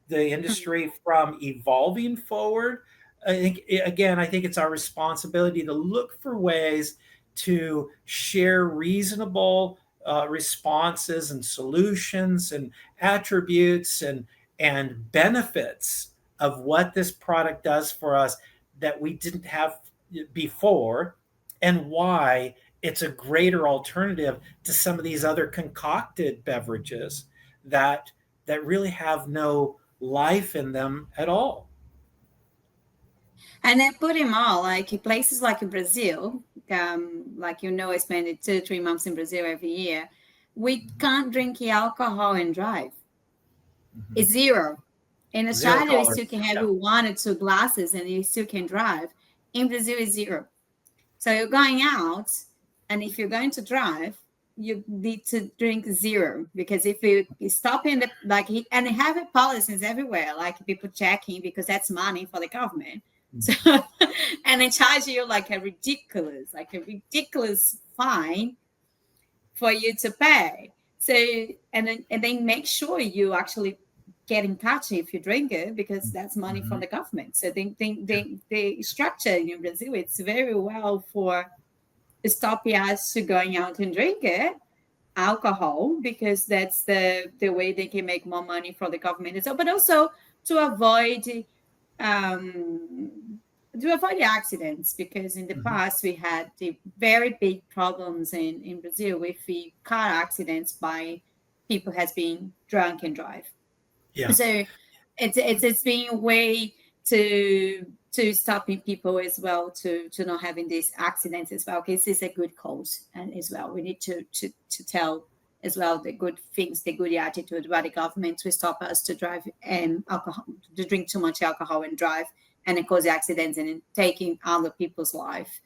the industry from evolving forward, I think it's our responsibility to look for ways to share reasonable responses and solutions and attributes and benefits of what this product does for us that we didn't have before, and why it's a greater alternative to some of these other concocted beverages that really have no life in them at all. And then put them all like in places like in Brazil, I spend 2 3 months in Brazil every year. We can't drink alcohol and drive. Mm-hmm. It's zero. In Zero Australia, we still tolerance. can have Yeah. 1 or 2 glasses and you still can drive. In Brazil, it's zero. So you're going out, and if you're going to drive, you need to drink zero, because if you stop in and they have policies everywhere, like people checking, because that's money for the government. So, and they charge you like a ridiculous fine for you to pay. So, and then make sure you actually get in touch if you drink it, because that's money Mm-hmm. from the government. So they structure in Brazil, it's very well for stop us to going out and drink it alcohol, because that's the way they can make more money for the government. So, but also to avoid um, accidents, because in the Mm-hmm. past we had the very big problems in Brazil with the car accidents by people has been drunk and drive. Yeah. So it's being a way to stopping people as well, to not having these accidents as well, because this is a good cause. And as well, we need to tell as well the good things, the good attitude by the government to stop us to drive and alcohol, to drink too much alcohol and drive, and it cause accidents and taking other people's life.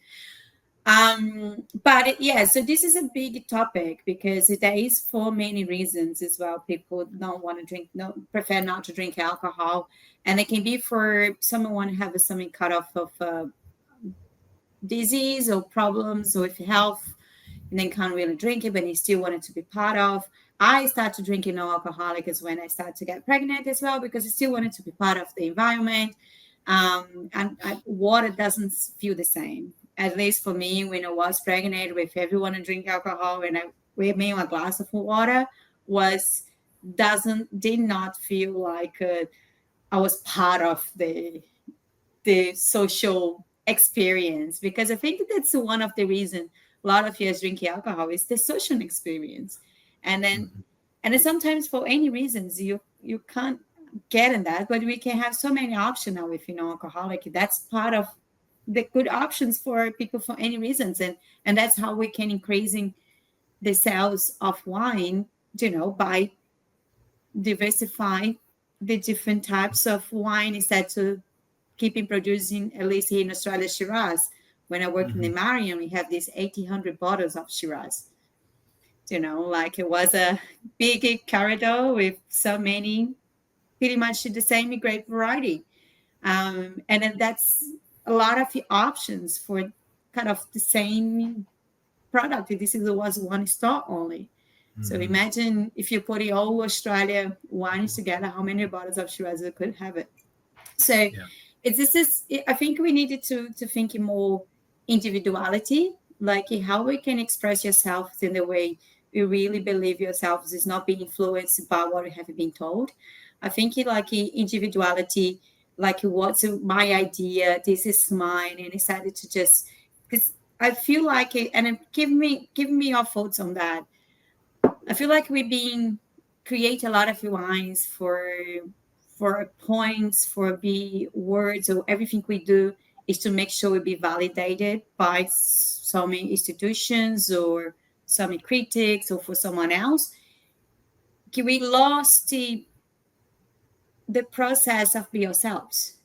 Yeah, so this is a big topic because there is for many reasons as well. People don't want to drink, no, prefer not to drink alcohol, and it can be for someone who have some cut off of disease or problems with health, and then can't really drink it, but he still wanted to be part of. I started drinking no alcoholic is when I started to get pregnant as well, because I still wanted to be part of the environment. Water doesn't feel the same, at least for me. When I was pregnant, with everyone to drink alcohol, and I with me a glass of water was did not feel like I was part of the social experience, because I think that's one of the reasons a lot of us drinking alcohol is the social experience. And then Mhm. and then sometimes for any reasons you can't get in that, but we can have so many options now with alcoholic. That's part of the good options for people for any reasons, and that's how we can increasing the sales of wine, by diversifying the different types of wine instead to keeping producing, at least here in Australia, Shiraz. When I work in the Mhm. Marion, we have these 1,800 bottles of Shiraz. Like it was a big corridor with so many, pretty much the same grape variety. And then that's a lot of the options for kind of the same product. This is was one store only. So Mhm. imagine if you put all Australia wines together, how many bottles of Shiraz you could have it. So Yeah. it's this is I think we needed to think in more individuality, like how we can express yourself in the way you really believe yourselves is not being influenced by what you have been told. I think individuality, like what's my idea, this is mine, and decided to just because I feel like it, and give me your thoughts on that. I feel like we've been create a lot of lines for points, for be words, or everything we do is to make sure we be validated by some institutions or some critics or for someone else. Okay, we lost the process of be ourselves.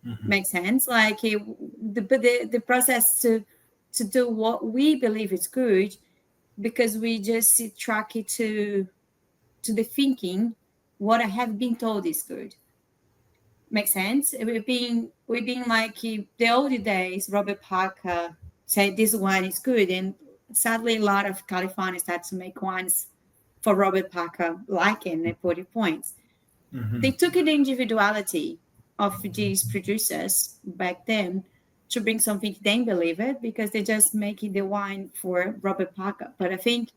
Mhm. Makes sense? Like the process to do what we believe is good, because we just track it to the thinking what I have been told is good. Makes sense? We've been like the old days, Robert Parker said this wine is good, and sadly a lot of California started to make wines for Robert Parker like it, and they put it points. They Mhm. took the individuality of these producers back then to bring something they believe it, because they just making the wine for Robert Parker. But I think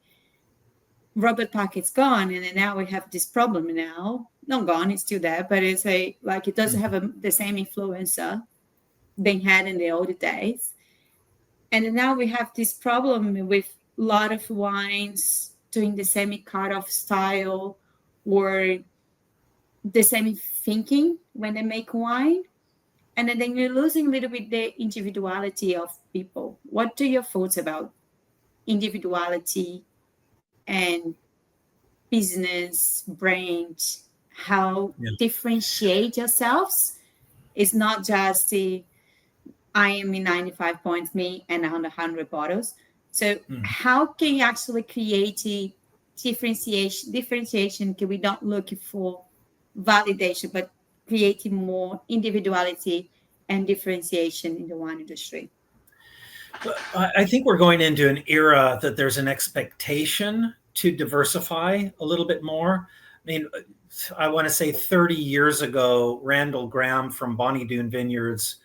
Robert Packet's gone, and then now we have this problem now. Not gone, it's still there, but it's it doesn't have Mhm. the same influencer they had in the old days. And then now we have this problem with a lot of wines doing the same cut off style or the same thinking when they make wine. And then you're losing a little bit the individuality of people. What are your thoughts about individuality and business, brand, how Yeah. differentiate yourselves? It's not just the I am in 95 points, me and 100 bottles. So Mhm. how can you actually create a differentiation? Can we not look for validation, but creating more individuality and differentiation in the wine industry? I think we're going into an era that there's an expectation to diversify a little bit more. I mean, I want to say 30 years ago, Randall Graham from Bonnie Doon Vineyards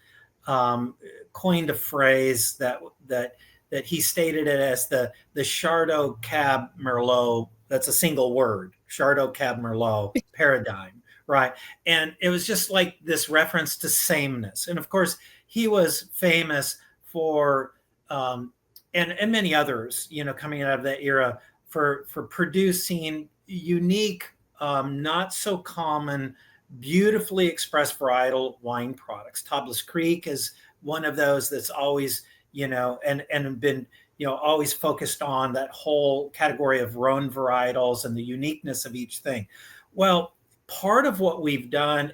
um, coined a phrase that that he stated it as the Chardonnay Cab Merlot. That's a single word, Chardonnay Cab Merlot paradigm, right? And it was just like this reference to sameness. And of course, he was famous for um, and many others, coming out of that era for producing unique, not so common, beautifully expressed varietal wine products. Tablas Creek is one of those that's always, and been, always focused on that whole category of Rhone varietals and the uniqueness of each thing. Well, part of what we've done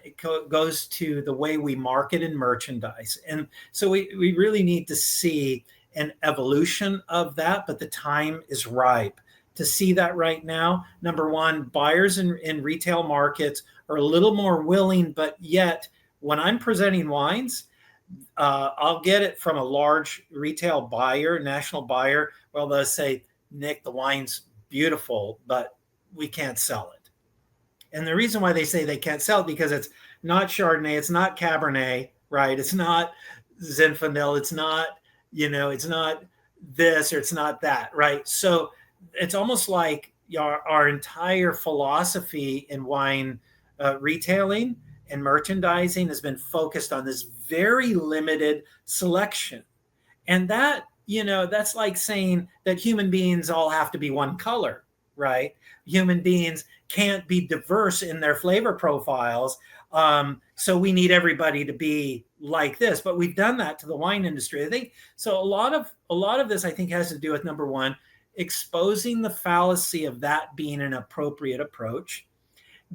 goes to the way we market and merchandise. And so we really need to see an evolution of that, but the time is ripe to see that right now. Number one, buyers in retail markets are a little more willing, but yet when I'm presenting wines, I'll get it from a large retail buyer, national buyer. Well, they'll say, Nick, the wine's beautiful, but we can't sell it. And the reason why they say they can't sell it because it's not Chardonnay, it's not Cabernet, right? It's not Zinfandel, it's not, it's not this or it's not that, right? So it's almost like our entire philosophy in wine retailing and merchandising has been focused on this very limited selection. And that, that's like saying that human beings all have to be one color, right? Human beings can't be diverse in their flavor profiles. So we need everybody to be like this, but we've done that to the wine industry. I think so. A lot of this, I think, has to do with number one, exposing the fallacy of that being an appropriate approach,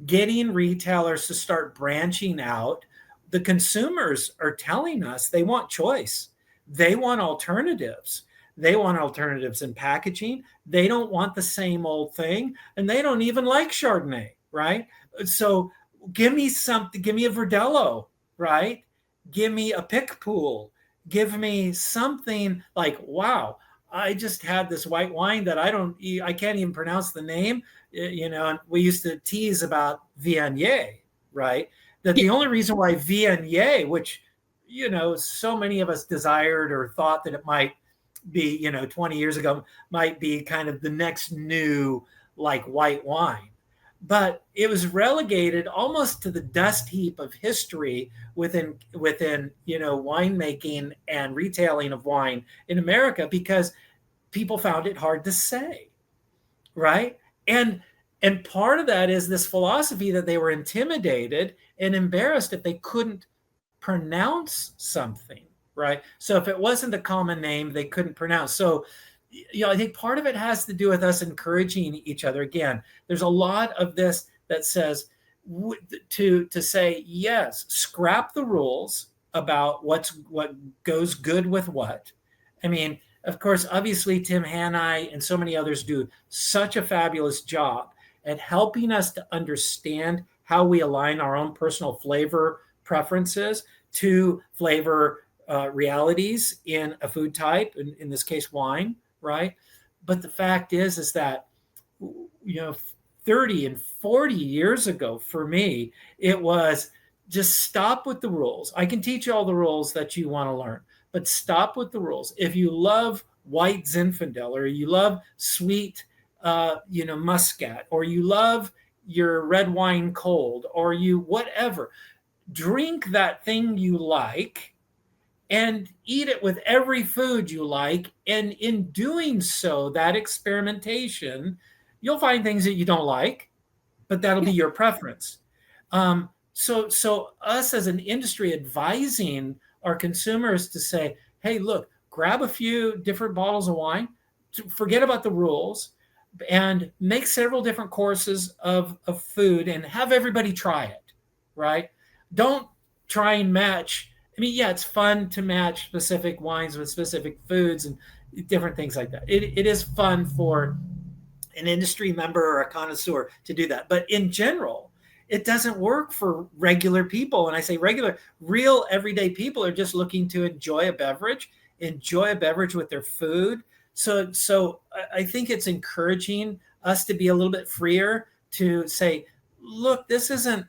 getting retailers to start branching out. The consumers are telling us they want choice. They want alternatives. They want alternatives in packaging. They don't want the same old thing. And they don't even like Chardonnay, right? So give me something, give me a Verdelho, right? Give me a Pickpool. Give me something like, wow, I just had this white wine that I can't even pronounce the name. And we used to tease about Viognier, right? That the only reason why Viognier, which, so many of us desired or thought that it might be, 20 years ago, might be kind of the next new like white wine. But it was relegated almost to the dust heap of history within winemaking and retailing of wine in America because people found it hard to say, right? And part of that is this philosophy that they were intimidated and embarrassed if they couldn't pronounce something, right? So if it wasn't a common name, they couldn't pronounce. So, I think part of it has to do with us encouraging each other. Again, there's a lot of this that says to say, yes, scrap the rules about what goes good with what. I mean, of course, obviously, Tim Hanai and so many others do such a fabulous job at helping us to understand how we align our own personal flavor preferences to flavor realities in a food type, in this case, wine, right? But the fact is that, 30 and 40 years ago, for me, it was just stop with the rules. I can teach you all the rules that you want to learn, but stop with the rules. If you love white Zinfandel, or you love sweet, Muscat, or you love your red wine cold, or you whatever, drink that thing you like and eat it with every food you like. And in doing so, that experimentation, you'll find things that you don't like, but that'll be your preference. So us as an industry advising our consumers to say, hey, look, grab a few different bottles of wine, forget about the rules, and make several different courses of food and have everybody try it, right? Don't try and match. I mean, yeah, it's fun to match specific wines with specific foods and different things like that. It is fun for an industry member or a connoisseur to do that. But in general, it doesn't work for regular people. And I say regular, real everyday people are just looking to enjoy a beverage with their food. So I think it's encouraging us to be a little bit freer to say, look, this isn't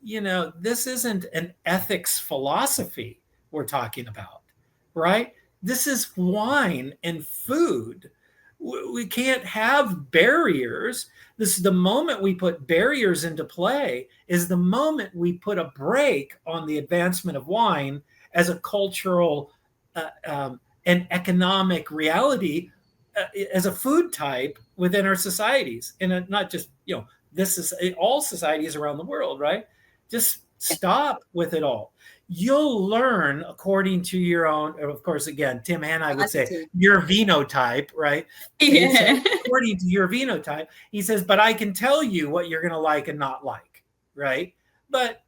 an ethics philosophy we're talking about, right? This is wine and food. We can't have barriers. This is the moment we put barriers into play, is the moment we put a brake on the advancement of wine as a cultural and economic reality, as a food type within our societies. And not just, this is all societies around the world, right? Just stop with it all. You'll learn according to your own, of course, again, Tim Hanai would say, your vinotype, right? Yeah. According to your vinotype, he says, but I can tell you what you're going to like and not like, right? But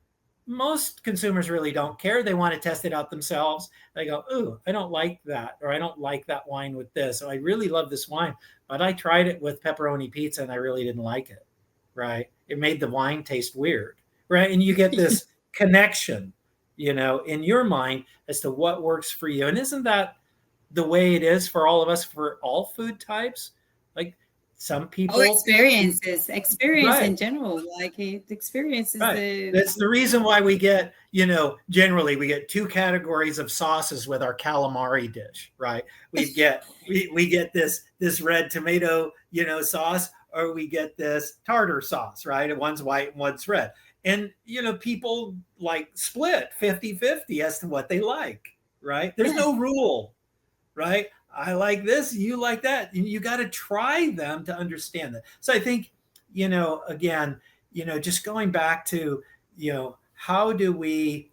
most consumers really don't care. They want to test it out themselves. They go, ooh, I don't like that, or I don't like that wine with this. Or I really love this wine, but I tried it with pepperoni pizza and I really didn't like it. Right? It made the wine taste weird. Right? And you get this connection, in your mind as to what works for you. And isn't that the way it is for all of us, for all food types? Like some Oh, people, experience right? in general. Like experience is Right. That's the reason why we get, generally we get two categories of sauces with our calamari dish, right? We get this red tomato, sauce, or we get this tartar sauce, right? And one's white and one's red. And people like split 50-50 as to what they like, right? There's no rule, right? I like this, you like that. And you got to try them to understand that. So I think, again, just going back to, how do we,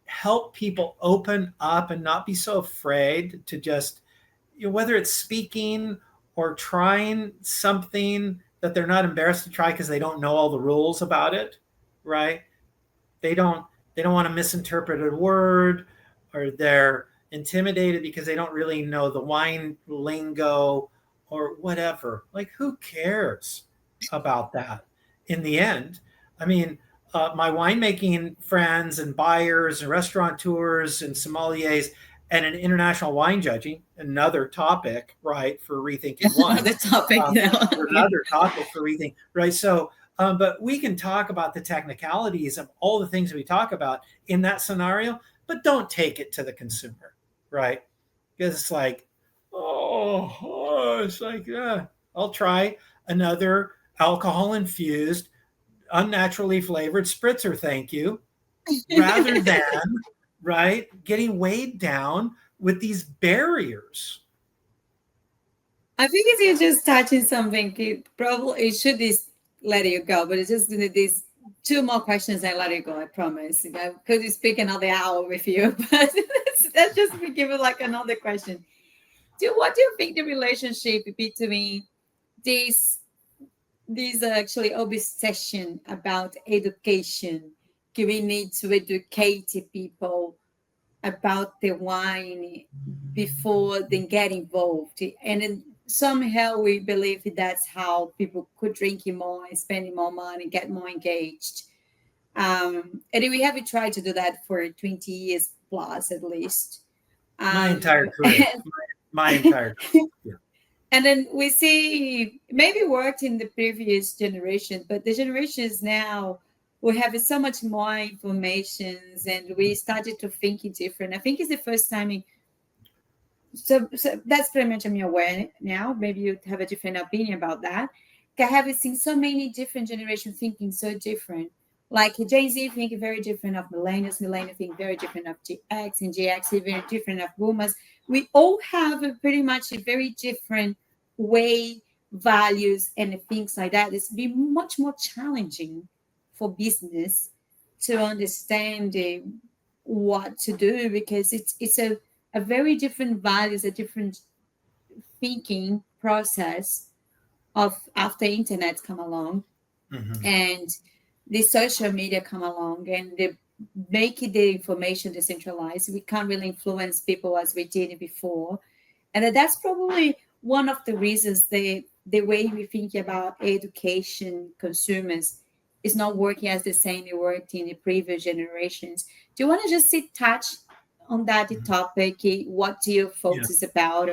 help people open up and not be so afraid to just, whether it's speaking or trying something that they're not embarrassed to try because they don't know all the rules about it, right? They don't they don't want to misinterpret a word, or they're intimidated because they don't really know the wine lingo or whatever. Like, who cares about that in the end? I mean, my winemaking friends and buyers and restaurateurs and sommeliers and an international wine judging, another topic, right, for rethinking wine. the topic Um, now. Another topic for rethinking, right? So, but we can talk about the technicalities of all the things we talk about in that scenario, but don't take it to the consumer, right? Because it's like, it's like, I'll try another alcohol infused, unnaturally flavored spritzer, thank you, rather than, right, getting weighed down with these barriers. I think it's you just touching something. It should be let you go, but it's just these two more questions and let you go. I promise. I could speak another hour with you, but that's just me give it like another question. What do you think the relationship between these actually obsession about education? Do we need to educate people about the wine before they get involved? And then somehow we believe that's how people could drink more and spending more money, get more engaged. And we have tried to do that for 20 years plus at least. My Um, entire career. My entire career. Yeah. and then we see maybe worked in the previous generation, but the generations now we have so much more information and we started to think it different. I think it's the first time so that's pretty much I'm aware now. Maybe you have a different opinion about that. I have seen so many different generations thinking so different. Like Gen Z think very different of millennials, millennials think very different of GX, and GX think very different of boomers. We all have a pretty much a very different way, values, and things like that. It's been much more challenging for business to understand what to do because it's a very different values, a different thinking process of after internet come along Mm-hmm. and the social media come along and they make the information decentralized. We can't really influence people as we did before. And that's probably one of the reasons the way we think about education consumers is not working as the same it worked in the previous generations. Do you want to just touch on that topic? What do you Yeah. focus about?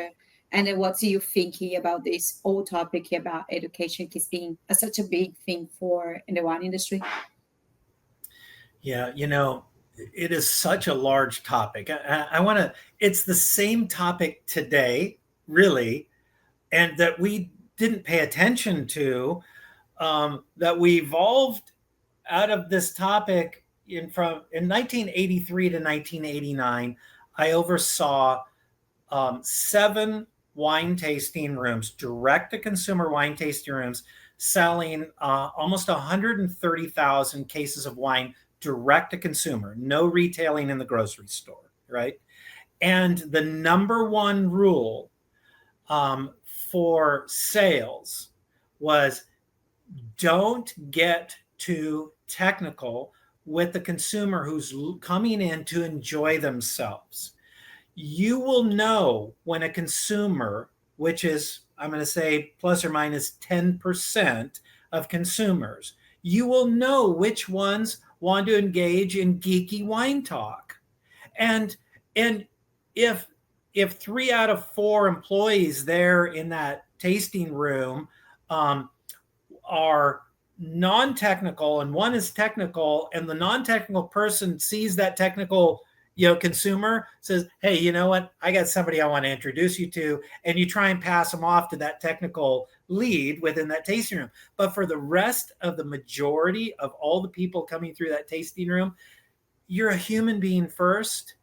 And then what do you thinking about this whole topic about education is being such a big thing for in the wine industry? Yeah. It is such a large topic. I want to, it's the same topic today, really, and that we didn't pay attention to, that we evolved out of this topic in 1983 to 1989. I oversaw 7 wine tasting rooms, direct to consumer wine tasting rooms, selling almost 130,000 cases of wine direct to consumer, no retailing in the grocery store, right? And the number one rule for sales was don't get too technical with the consumer who's coming in to enjoy themselves. You will know when a consumer, which is, I'm going to say, plus or minus 10% of consumers, you will know which ones want to engage in geeky wine talk. And and if if 3 out of 4 employees there in that tasting room um, are non-technical and one is technical, and the non-technical person sees that technical consumer, says, hey, you know what, I got somebody I want to introduce you to, and you try and pass them off to that technical lead within that tasting room. But for the rest of the majority of all the people coming through that tasting room, you're a human being first.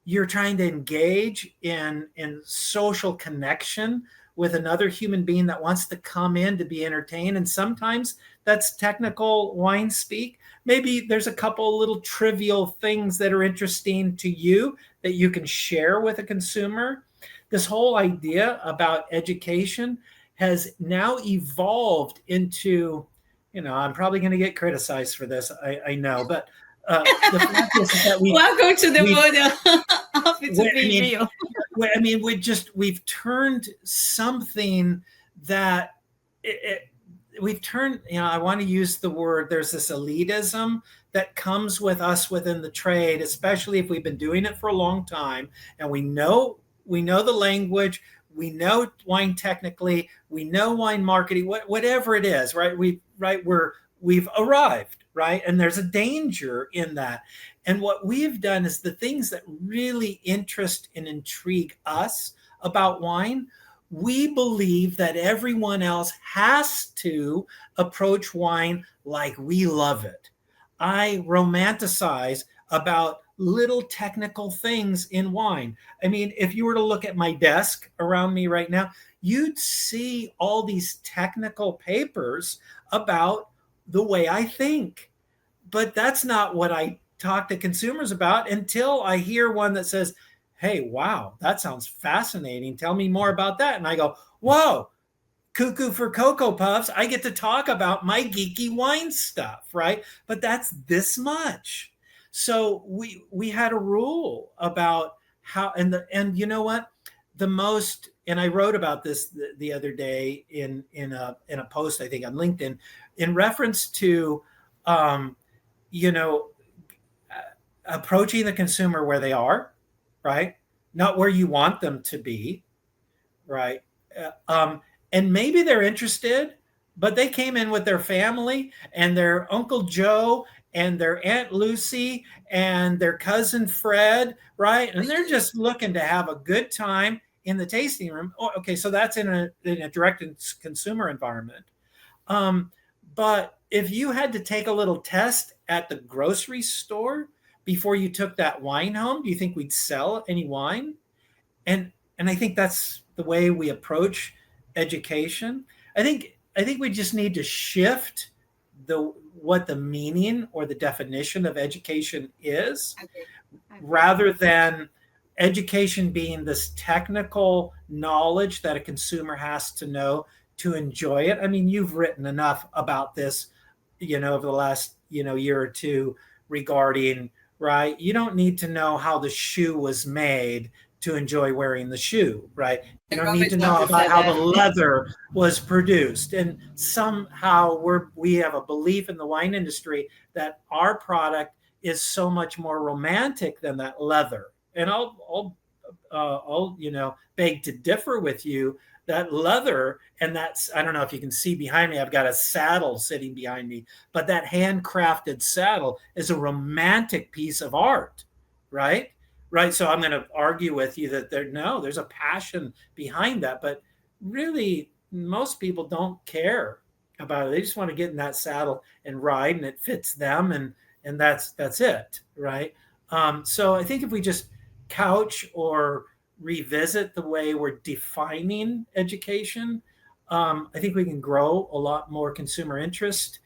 You're trying to engage in social connection with another human being that wants to come in to be entertained. And sometimes that's technical wine speak. Maybe there's a couple little trivial things that are interesting to you that you can share with a consumer. This whole idea about education has now evolved into, I'm probably going to get criticized for this, I know, but the fact is that welcome to the world of it's I being mean, real. we've turned something that we've turned, I want to use the word, there's this elitism that comes with us within the trade, especially if we've been doing it for a long time and we know the language, we know wine technically, we know wine marketing, whatever it is, right? We've arrived, right? And there's a danger in that. And what we've done is the things that really interest and intrigue us about wine, we believe that everyone else has to approach wine like we love it. I romanticize about little technical things in wine. I mean, if you were to look at my desk around me right now, you'd see all these technical papers about the way I think. But that's not what I talk to consumers about until I hear one that says, hey, wow, that sounds fascinating. Tell me more about that. And I go, whoa, cuckoo for Cocoa Puffs. I get to talk about my geeky wine stuff, right? But that's this much. So we had a rule about how, and you know what? The most, and I wrote about this the other day in a post, I think on LinkedIn, in reference to, you know, approaching the consumer where they are, right? Not where you want them to be, right? And maybe they're interested, but they came in with their family and their Uncle Joe and their Aunt Lucy and their cousin Fred, right? And they're just looking to have a good time in the tasting room. Oh, okay, so that's in a direct consumer environment. But if you had to take a little test at the grocery store before you took that wine home, do you think we'd sell any wine? And I think that's the way we approach education. I think we just need to shift what the meaning or the definition of education is, Okay. rather than education being this technical knowledge that a consumer has to know to enjoy it. I mean, you've written enough about this, over the last, year or two regarding, right? You don't need to know how the shoe was made to enjoy wearing the shoe, right? You don't need to know about how the leather was produced. And somehow we have a belief in the wine industry that our product is so much more romantic than that leather. And I'll beg to differ with you. That leather, and that's, I don't know if you can see behind me, I've got a saddle sitting behind me, but that handcrafted saddle is a romantic piece of art, right? Right. So I'm going to argue with you that there's a passion behind that, but really most people don't care about it. They just want to get in that saddle and ride, and it fits them, and that's it, right? So I think if we just couch or revisit the way we're defining education, I think we can grow a lot more consumer interest.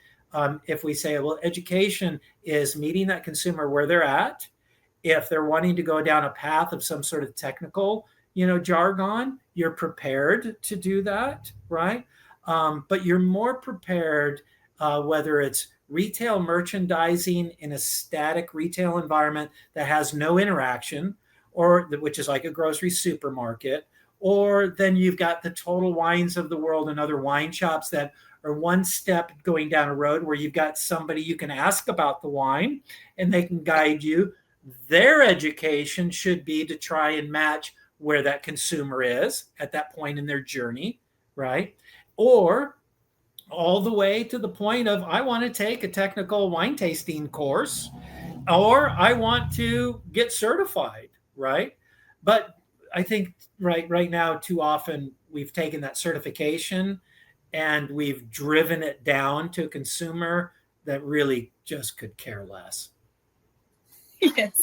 If we say, well, education is meeting that consumer where they're at. If they're wanting to go down a path of some sort of technical, jargon, you're prepared to do that, right? But you're more prepared, whether it's retail merchandising in a static retail environment that has no interaction, or which is like a grocery supermarket, or then you've got the Total Wines of the world and other wine shops that are one step going down a road where you've got somebody you can ask about the wine and they can guide you. Their education should be to try and match where that consumer is at that point in their journey, right? Or all the way to the point of I want to take a technical wine tasting course or I want to get certified, right? But I think right now too often we've taken that certification and we've driven it down to a consumer that really just could care less. Yes,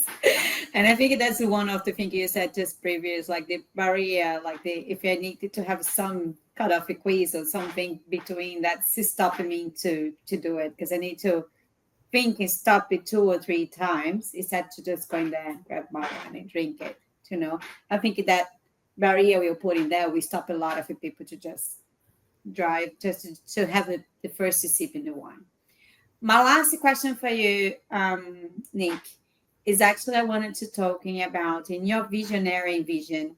and I think that's one of the things you said just previous, like the barrier, like the if I needed to have some kind of a quiz or something between that's stopping me to do it because I need to think and stop it 2 or 3 times instead to just go in there, grab my wine and drink it. You know, I think that barrier we're putting there, we stop a lot of people to just drive, just to have the first sip in the wine. My last question for you, Nick, is actually I wanted to talking about in your visionary vision.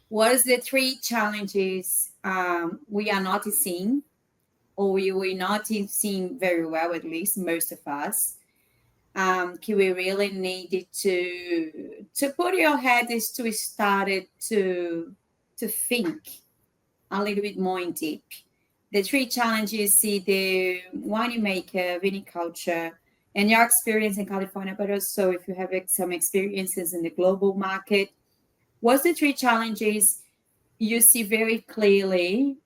What is the 3 challenges we are not seeing, or we were not seeing very well, at least most of us? We really needed to put your head is to start it to think a little bit more in deep. The 3 challenges: see the winemaker, viniculture, and your experience in California, but also if you have some experiences in the global market. What's the 3 challenges you see very clearly?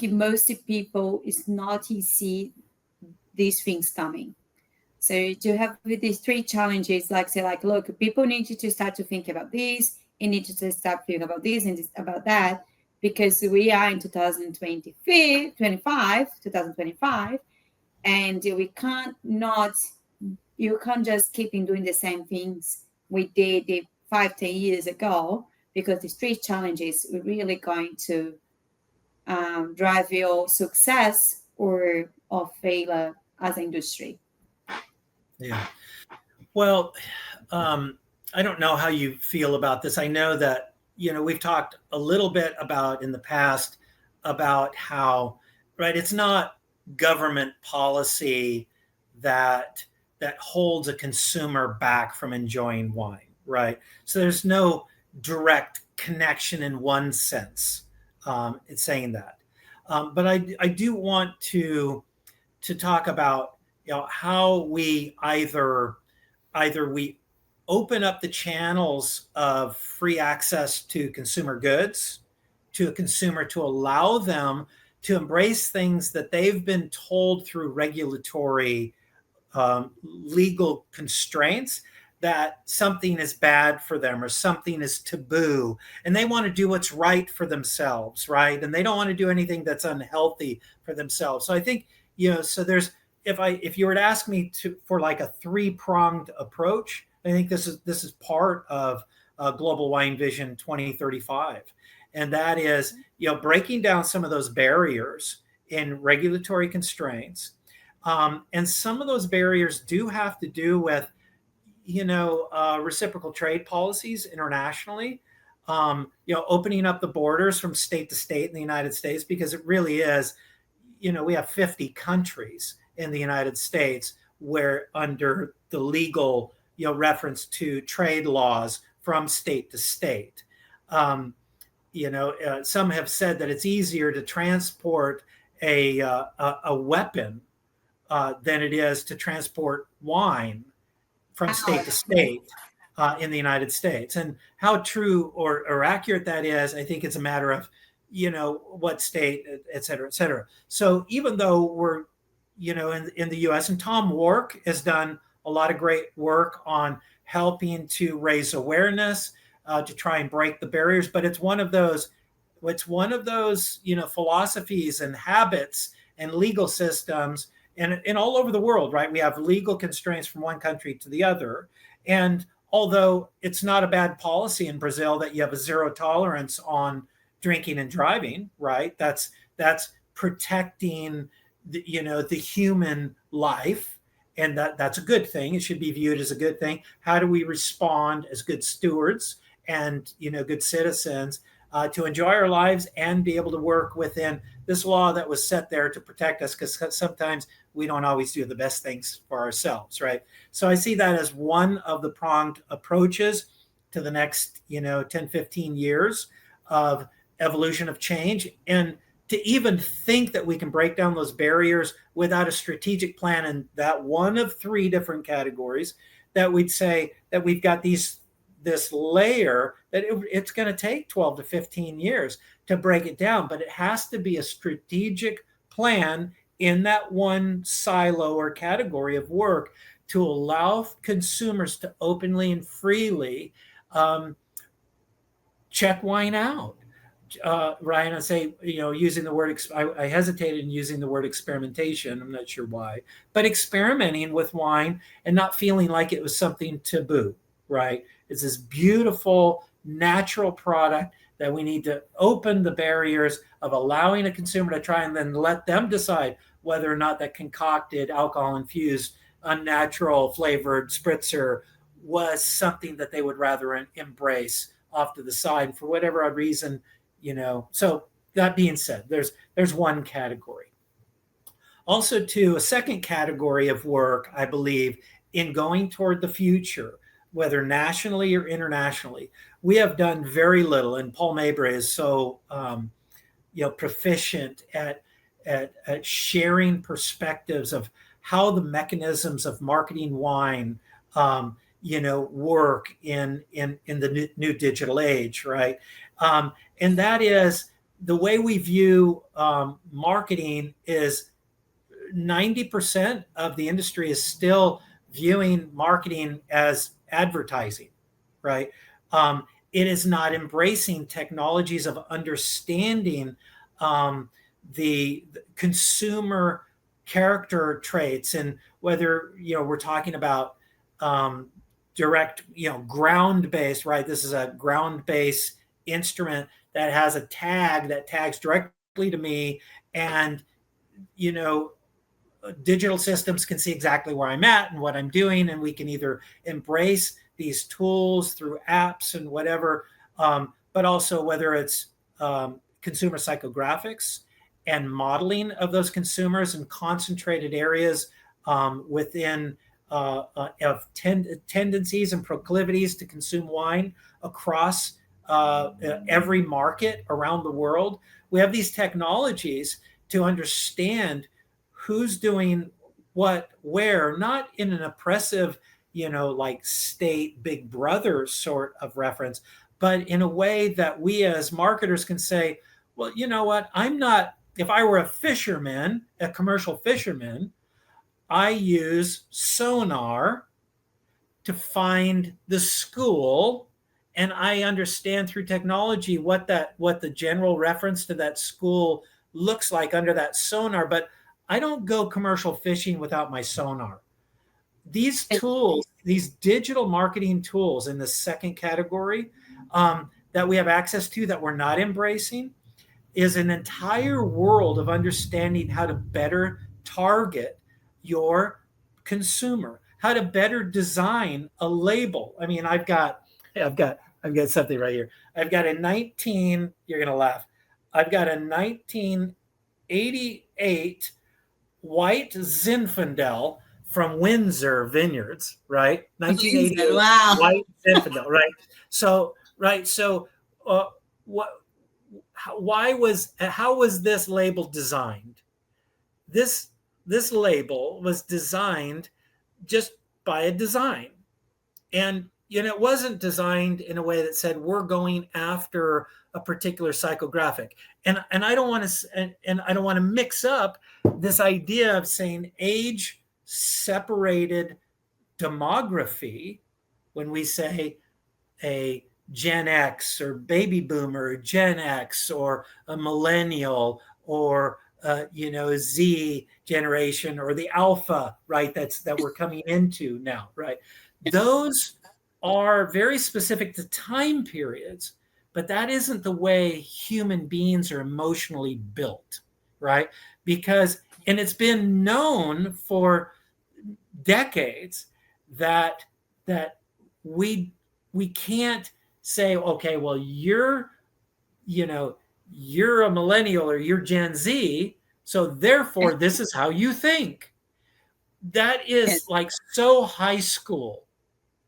Most people is not see these things coming. So to have with these 3 challenges, like say, like, look, people need to start to think about this, you need to start thinking about this and about that, because we are in 2025, and we can't not, you can't just keep in doing the same things we did 5, 10 years ago, because these 3 challenges are really going to drive your success or failure as an industry. Yeah. Well, I don't know how you feel about this. I know that, we've talked a little bit about in the past about how, right, it's not government policy that holds a consumer back from enjoying wine, right? So there's no direct connection in one sense. It's saying that, but I do want to talk about how we either we open up the channels of free access to consumer goods to a consumer to allow them to embrace things that they've been told through regulatory legal constraints that something is bad for them or something is taboo, and they want to do what's right for themselves, right? And they don't want to do anything that's unhealthy for themselves. So I think, so there's, if you were to ask me for like a 3-pronged approach, I think this is part of Global Wine Vision 2035, and that is breaking down some of those barriers in regulatory constraints, and some of those barriers do have to do with reciprocal trade policies internationally, opening up the borders from state to state in the United States, because it really is, we have 50 countries in the United States where under the legal, reference to trade laws from state to state. Some have said that it's easier to transport a weapon than it is to transport wine from state to state in the United States. And how true or accurate that is, I think it's a matter of, what state, et cetera, et cetera. So even though we're, in the US, and Tom Wark has done a lot of great work on helping to raise awareness, to try and break the barriers, but it's one of those, philosophies and habits and legal systems and all over the world, right? We have legal constraints from one country to the other. And although it's not a bad policy in Brazil that you have a 0 tolerance on drinking and driving, right? That's protecting the human life, and that's a good thing. It should be viewed as a good thing. How do we respond as good stewards and good citizens to enjoy our lives and be able to work within this law that was set there to protect us? Because sometimes we don't always do the best things for ourselves, right? So I see that as one of the pronged approaches to the next 10, 15 years of evolution of change. And to even think that we can break down those barriers without a strategic plan in that one of three different categories, that we'd say that we've got this layer that it's going to take 12 to 15 years to break it down, but it has to be a strategic plan in that one silo or category of work to allow consumers to openly and freely check wine out. Ryan, I say, using the word, I hesitated in using the word experimentation. I'm not sure why, but experimenting with wine and not feeling like it was something taboo, right? It's this beautiful, natural product that we need to open the barriers of allowing a consumer to try and then let them decide whether or not that concocted, alcohol-infused, unnatural flavored spritzer was something that they would rather embrace off to the side for whatever reason. So that being said, there's one category. Also, to a second category of work, I believe, in going toward the future, whether nationally or internationally, we have done very little. And Paul Mabry is so proficient at sharing perspectives of how the mechanisms of marketing wine work in the new digital age, right? And that is the way we view marketing is 90% of the industry is still viewing marketing as advertising, right? It is not embracing technologies of understanding the consumer character traits, and whether we're talking about direct, ground-based, right? This is a ground-based instrument that has a tag that tags directly to me, and digital systems can see exactly where I'm at and what I'm doing, and we can either embrace these tools through apps and whatever, but also whether it's consumer psychographics and modeling of those consumers in concentrated areas within of tendencies and proclivities to consume wine across every market around the world. We have these technologies to understand who's doing what, where, not in an oppressive, like state big brother sort of reference, but in a way that we as marketers can say, well, you know what, if I were a fisherman, a commercial fisherman, I use sonar to find the school, and I understand through technology what the general reference to that school looks like under that sonar, but I don't go commercial fishing without my sonar. These tools, these digital marketing tools in the second category that we have access to that we're not embracing is an entire world of understanding how to better target your consumer, how to better design a label. I mean, I've got something right here. I've got you're going to laugh. I've got a 1988 white Zinfandel from Windsor Vineyards, right? 1988 wow. White Zinfandel, right? So how was this label designed? This label was designed just by a design, and it wasn't designed in a way that said we're going after a particular psychographic. And I don't want to and I don't want to mix up this idea of saying age separated demography when we say a Gen X or baby boomer, Gen X, or a millennial, or Z generation, or the alpha, right? That we're coming into now, right? Those are very specific to time periods, but that isn't the way human beings are emotionally built, right? Because And it's been known for decades that that we we can't say, okay, well, you know you're a millennial or you're Gen Z, so therefore this is how you think. That is Yes. like so high school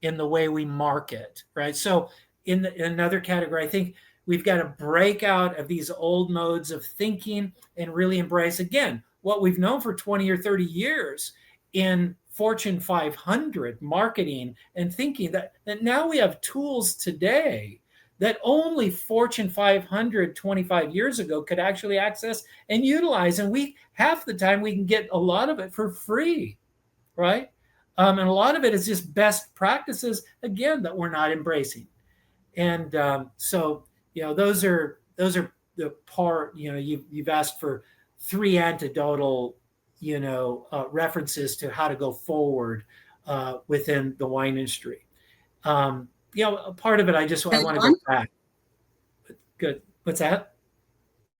in the way we market, right? So in another category, I think we've got to break out of these old modes of thinking and really embrace again what we've known for 20 or 30 years in Fortune 500 marketing and thinking that now we have tools today that only Fortune 500 25 years ago could actually access and utilize. And we half the time we can get a lot of it for free, right? And a lot of it is just best practices again that we're not embracing. And so those are the part. You've asked for three anecdotal references to how to go forward within the wine industry. A part of it I That want to go one, back. Good. What's that?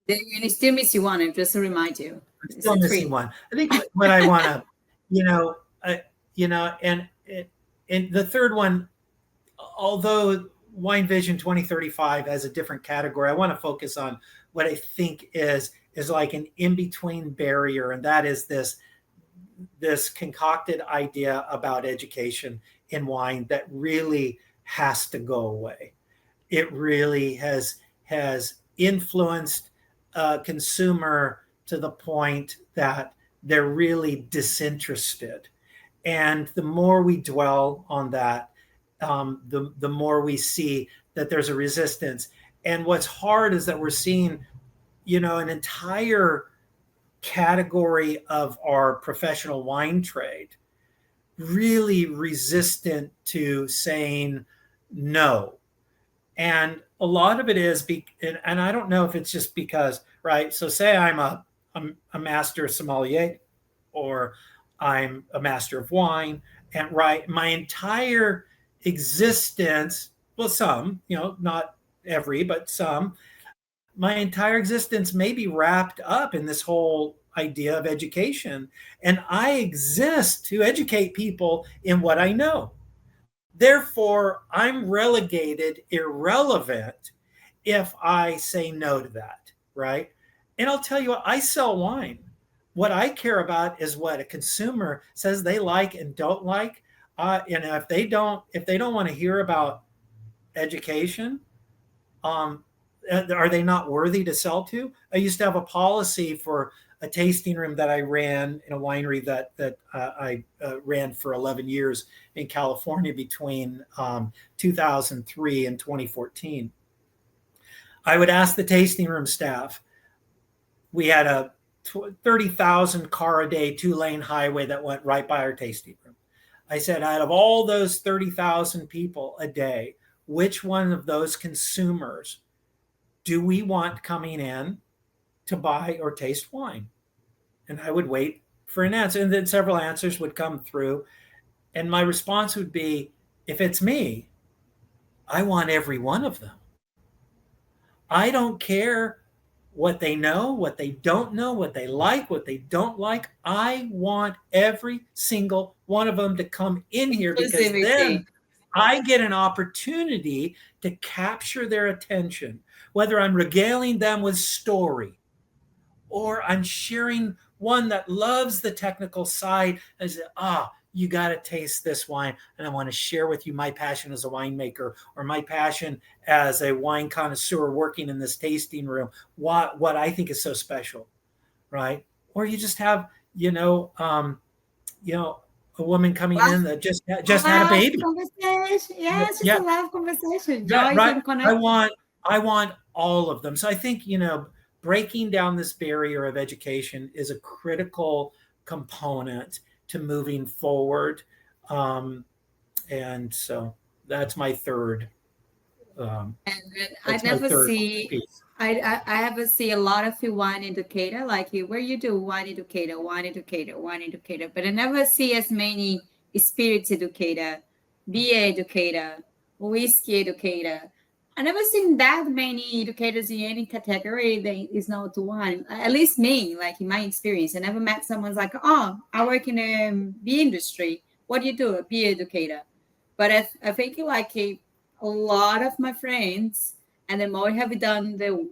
you still miss you one, and just to remind you, I'm it's still a missing three. one. I think what I want to, you know, and the third one, although Wine Vision 2035 has a different category, I want to focus on what I think is like an in between barrier, and that is this concocted idea about education in wine that really has to go away. It really has influenced a consumer to the point that they're really disinterested. And the more we dwell on that, the more we see that there's a resistance. And what's hard is that we're seeing, an entire category of our professional wine trade really resistant to saying no. And a lot of it is, and I don't know if it's just because, right? So say I'm a master sommelier, or I'm a master of wine, and right, my entire existence, well, some, not every, but some, my entire existence may be wrapped up in this whole idea of education. And I exist to educate people in what I know. Therefore, I'm relegated, irrelevant if I say no to that, right? And I'll tell you what, I sell wine. What I care about is what a consumer says they like and don't like. And if they don't want to hear about education, um, are they not worthy to sell to? I used to have a policy for a tasting room that I ran in a winery that I ran for 11 years in California between 2003 and 2014. I would ask the tasting room staff. We had a 30,000 car a day 2-lane highway that went right by our tasting room. I said, out of all those 30,000 people a day, which one of those consumers do we want coming in to buy or taste wine? And I would wait for an answer. And then several answers would come through. And my response would be, if it's me, I want every one of them. I don't care what they know, what they don't know, what they like, what they don't like. I want every single one of them to come in here, because then Inclusivity. I get an opportunity to capture their attention, whether I'm regaling them with story or I'm sharing one that loves the technical side. I say, you got to taste this wine. And I want to share with you my passion as a winemaker, or my passion as a wine connoisseur working in this tasting room, what I think is so special, right? Or you just have, a woman coming in that just had a Love baby. conversation. Yes, just a Yeah, love conversation. right, Joys right. and I connection. want I want all of them. So I think, breaking down this barrier of education is a critical component to moving forward. Um, and so that's my third. Um, And then I that's my never third see, piece. I ever see a lot of you wine educator like you, where you do wine educator, wine educator, wine educator, but I never see as many spirits educator, beer educator, whiskey educator. I never seen that many educators in any category that is not one. At least me, like in my experience, I never met someone's like, oh, I work in the bee industry. What do you do? A bee educator. But I think like a lot of my friends and the more have done the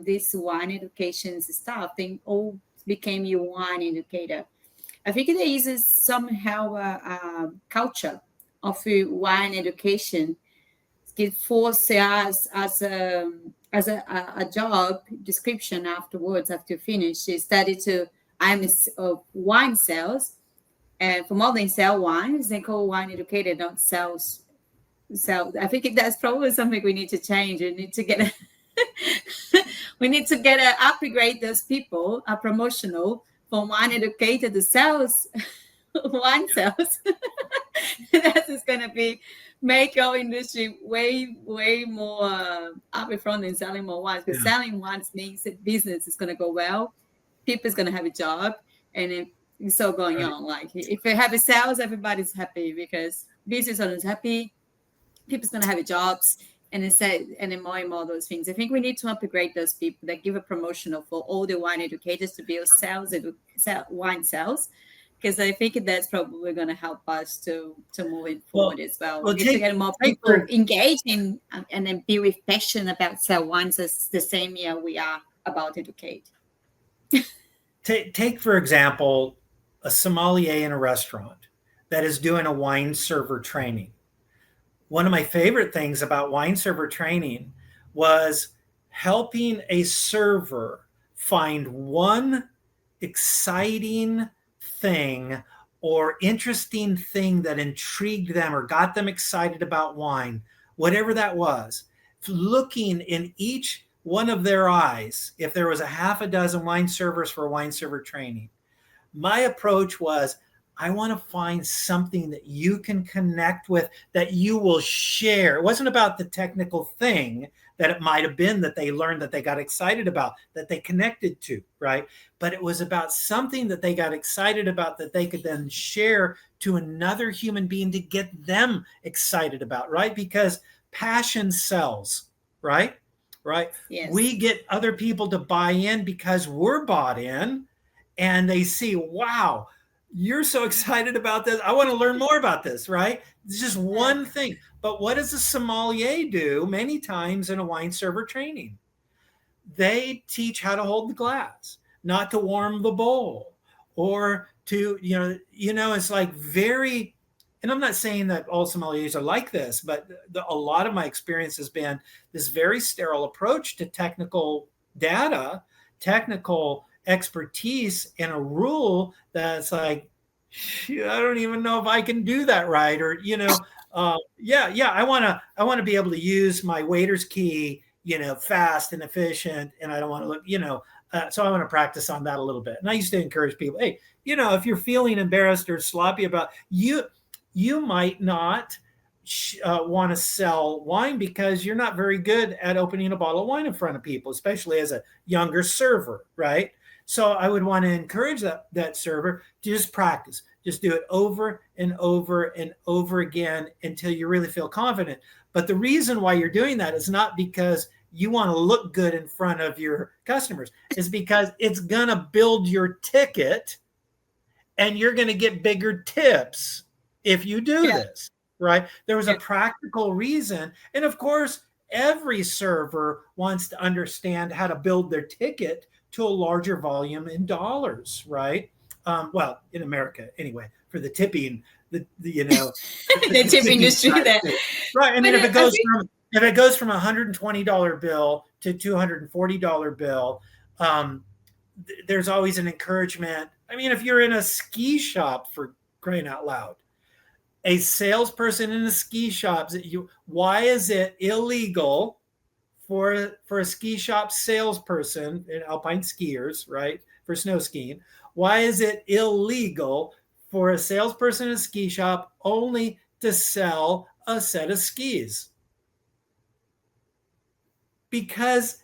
this wine education stuff, they all became you wine educator. I think there is somehow a culture of wine education it forces us as a job description afterwards after you finish is study to I'm wine sales and for more than sell wines they call wine educated not sales so I think that's probably something we need to change we need to get we need to get a upgrade those people a promotional from wine educated to sales wine sales that is going to be make our industry way more up in front than selling more wines because Yeah. selling wines means that business is going to go well people's going to have a job and it's so going Right. on like if they have a sales everybody's happy because business owners happy people's going to have a jobs and instead and then more those things I think we need to upgrade those people that give a promotional for all the wine educators to build wine sales because I think that's probably going to help us to moving Well, forward as well. We well, need to take get more take people for engaged in and then be with passion about sell wines as the same year we are about educate. take for example a sommelier in a restaurant that is doing a wine server training. One of my favorite things about wine server training was helping a server find one exciting thing or interesting thing that intrigued them or got them excited about wine, whatever that was, looking in each one of their eyes. If there was a half a dozen wine servers for wine server training, my approach was I want to find something that you can connect with, that you will share. It wasn't about the technical thing that it might have been that they learned, that they got excited about, that they connected to, right? But it was about something that they got excited about that they could then share to another human being to get them excited about, right? Because passion sells, right? Right? Yes. We get other people to buy in because we're bought in and they see, wow, you're so excited about this. I want to learn more about this, right? It's just one thing. But what does a sommelier do many times in a wine server training? They teach how to hold the glass, not to warm the bowl, or to, it's like very, and I'm not saying that all sommeliers are like this, but a lot of my experience has been this very sterile approach to technical data, technical expertise in a rule that's like, I don't even know if I can do that right, or yeah, I want to be able to use my waiter's key, fast and efficient, and I don't want to look, so I want to practice on that a little bit. And I used to encourage people, hey, if you're feeling embarrassed or sloppy about you might not want to sell wine because you're not very good at opening a bottle of wine in front of people, especially as a younger server, right? So I would want to encourage that server to just practice, just do it over and over and over again until you really feel confident. But the reason why you're doing that is not because you want to look good in front of your customers, is because it's going to build your ticket and you're going to get bigger tips if you do Yeah. this, right? There was a Yeah. practical reason. And of course, every server wants to understand how to build their ticket to a larger volume in dollars, right? Well, in America anyway, for the tipping, The the tip tipping industry side that too. Right. I but mean, I think if it goes from $120 bill to $240 bill, there's always an encouragement. I mean, if you're in a ski shop, for crying out loud, a salesperson in a ski shop, why is it illegal for a ski shop salesperson and alpine skiers, right, for snow skiing? Why is it illegal for a salesperson in a ski shop only to sell a set of skis? Because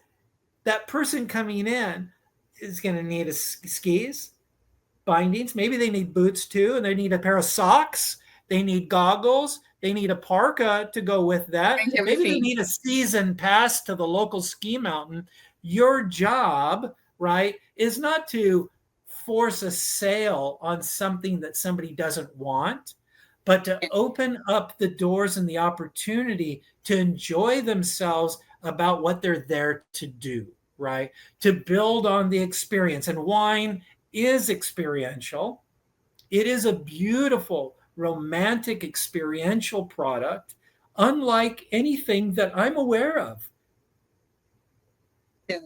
that person coming in is going to need skis, bindings. Maybe they need boots too, and they need a pair of socks. They need goggles. They need a parka to go with that. Thank Maybe they everything. need a season pass to the local ski mountain. Your job, right, is not to force a sale on something that somebody doesn't want, but to open up the doors and the opportunity to enjoy themselves about what they're there to do, right? To build on the experience. And wine is experiential. It is a beautiful, romantic, experiential product, unlike anything that I'm aware of. Yeah.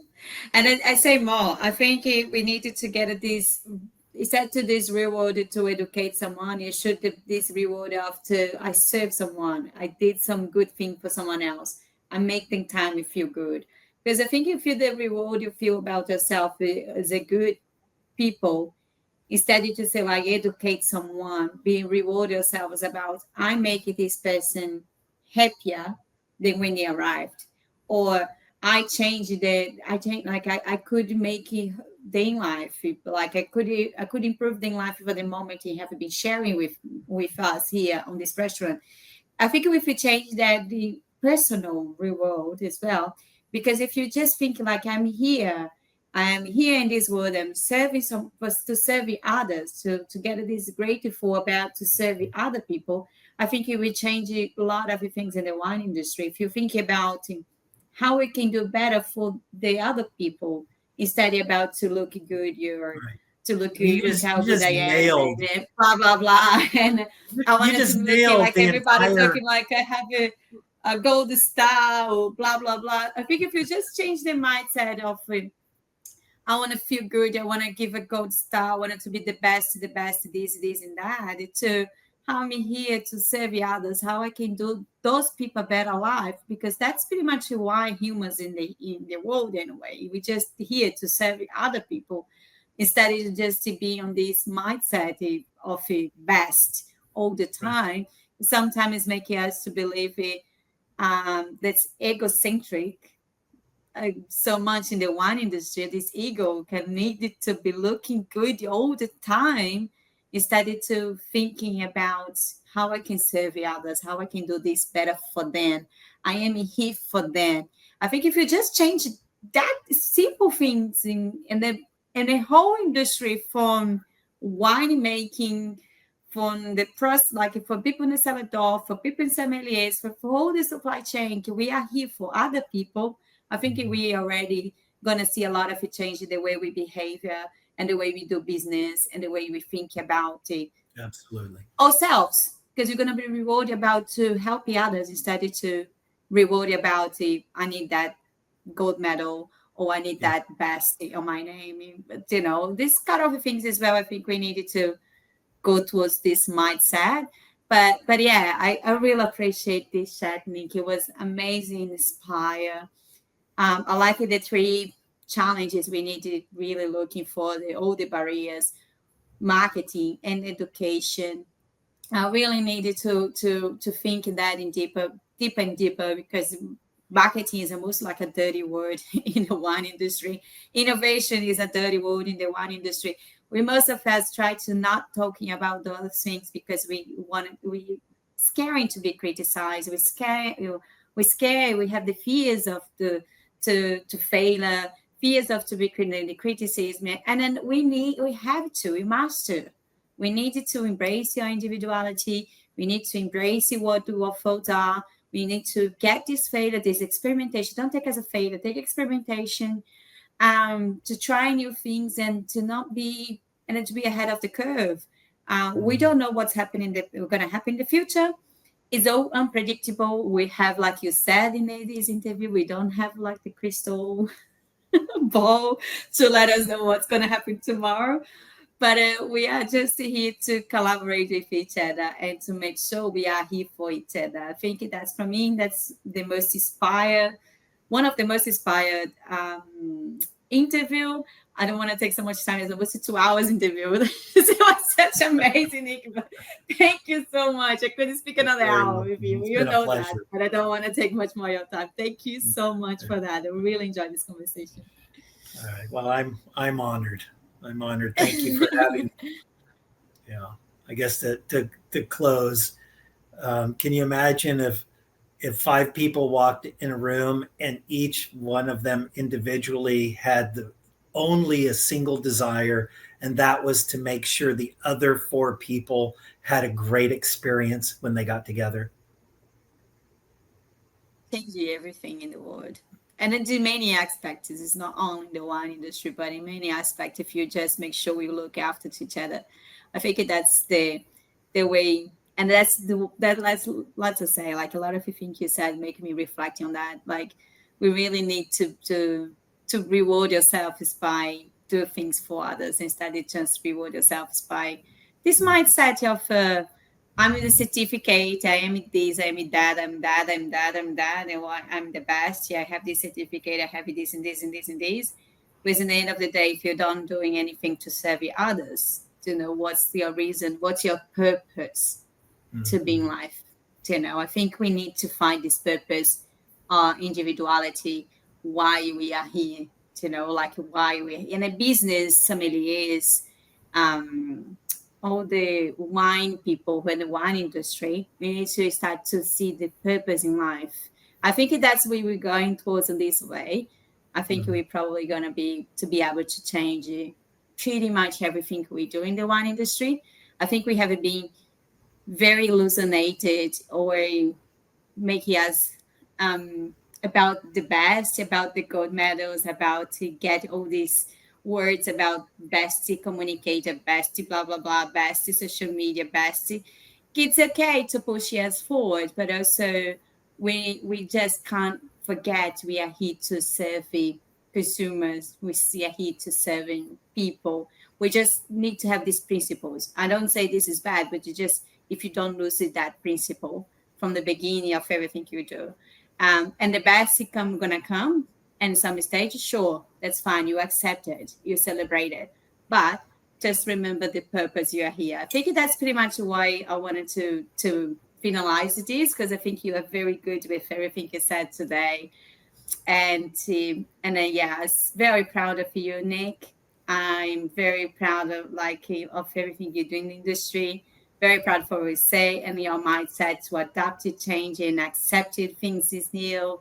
And I say more. I think we needed to get this. Instead to this reward to educate someone, you should get this reward after I serve someone. I did some good thing for someone else. I make the time you feel good. Because I think you feel the reward you feel about yourself as a good people, instead you just say like educate someone, being reward yourselves about I make this person happier than when they arrived, or I change like I could make it their life, like I could improve their life for the moment they have been sharing with us here on this restaurant. I think if we change that, the personal reward as well, because if you just think like I am here in this world, I'm serving some was to serve others, to get this grateful about to serve other people. I think it will change a lot of things in the wine industry. If you think about how we can do better for the other people instead about to look good, you're Right. to look Well, good, look how you good just I am, nailed and blah blah blah. And I you wanted to just look nailed like the everybody's entire looking like I have a gold star or blah blah blah. I think if you just change the mindset of I want to feel good, I want to give a gold star, I want it to be the best, this and that, to how I'm here to serve others, how I can do those people a better life, because that's pretty much why humans in the world anyway. We just here to serve other people instead of just to be on this mindset of a best all the right. time. Sometimes making us to believe that's egocentric so much in the wine industry. This ego can need it to be looking good all the time instead of to thinking about how I can serve others, how I can do this better for them. I am here for them. I think if you just change that simple things in the whole industry, from wine making, from the press, like for people in the Salvador, for people in sommeliers, for all the supply chain, we are here for other people. I think Mhm. we already gonna see a lot of a change in the way we behave and the way we do business and the way we think about Absolutely. ourselves. Because you're gonna be rewarded about to help the others instead of to reward about I need that gold medal or I need Yeah. that best on my name. But this kind of things as well. I think we needed to go towards this mindset. But yeah, I really appreciate this chat, Nick. It was amazing, inspire. I like the three challenges we need to really looking for all the barriers, marketing and education. I really needed to think that in deeper and deeper, because marketing is almost like a dirty word in the wine industry. Innovation is a dirty word in the wine industry. We most of us try to not talking about those things because we scaring to be criticized. We scare. We have the fears of the to failure, fears of to be the criticism, and then we needed to embrace your individuality. We need to embrace what our faults are. We need to get this failure, this experimentation. Don't take as a failure, take experimentation, to try new things and to not be and then to be ahead of the curve. We Mhm. don't know what's happening going to happen in the future. It's all unpredictable. We have, like you said in this interview, we don't have like the crystal ball to let us know what's going to happen tomorrow, but we are just here to collaborate with each other and to make sure we are here for each other. I think that's, for me, that's the most inspired, one of the most inspired interview. I don't want to take so much time. It's almost a 2 hours interview. It was such amazing, Nick. Thank you so much. I couldn't speak You're another very hour with welcome. you. It's You been a know that, pleasure. but I don't want to take much more of your time. Thank you so much for that. I really enjoyed this conversation. All right. Well, I'm honored. I'm honored. Thank you for having. Yeah. I guess to close. Can you imagine if five people walked in a room and each one of them individually had only a single desire, and that was to make sure the other four people had a great experience when they got together? Changing everything in the world. And then in many aspects, it's not only the wine industry, but in many aspects, if you just make sure we look after each other, I think that's the way. And that's lots to say. Like a lot of the things you said make me reflect on that. Like we really need to reward yourselves by do things for others instead of just reward yourselves by this mindset of I'm in the certificate. I am this. I'm that. I'm that. I'm that. I'm that. And I'm the best. Yeah, I have this certificate. I have this and this and this and this. But in the end of the day, if you're not doing anything to serve others, to know what's your reason, what's your purpose to be Mm-hmm. in life. I think we need to find this purpose, individuality, why we are here. Like why we're in a business. Sommeliers, um, all the wine people in the wine industry, we need to start to see the purpose in life. I think that's where we're going towards in this way. I think Mm-hmm. we're probably going to be able to change pretty much everything we do in the wine industry. I think we have been very hallucinated or making us about the best, about the gold medals, about to get all these words about best communicator, best blah blah blah, best social media, best. It's okay to push us forward, but also we just can't forget we are here to serve the consumers. We are here to serving people. We just need to have these principles. I don't say this is bad, but you just if you don't lose it, that principle from the beginning of everything you do. And the best come gonna come, and some stage, sure, that's fine. You accept it, you celebrate it, but just remember the purpose you are here. I think that's pretty much why I wanted to finalize this because I think you are very good with everything you said today, and then yeah, I was very proud of you, Nick. I'm very proud of of everything you do in the industry. Very proud for what you say and your mindset to adapt to change and accept it, things is new,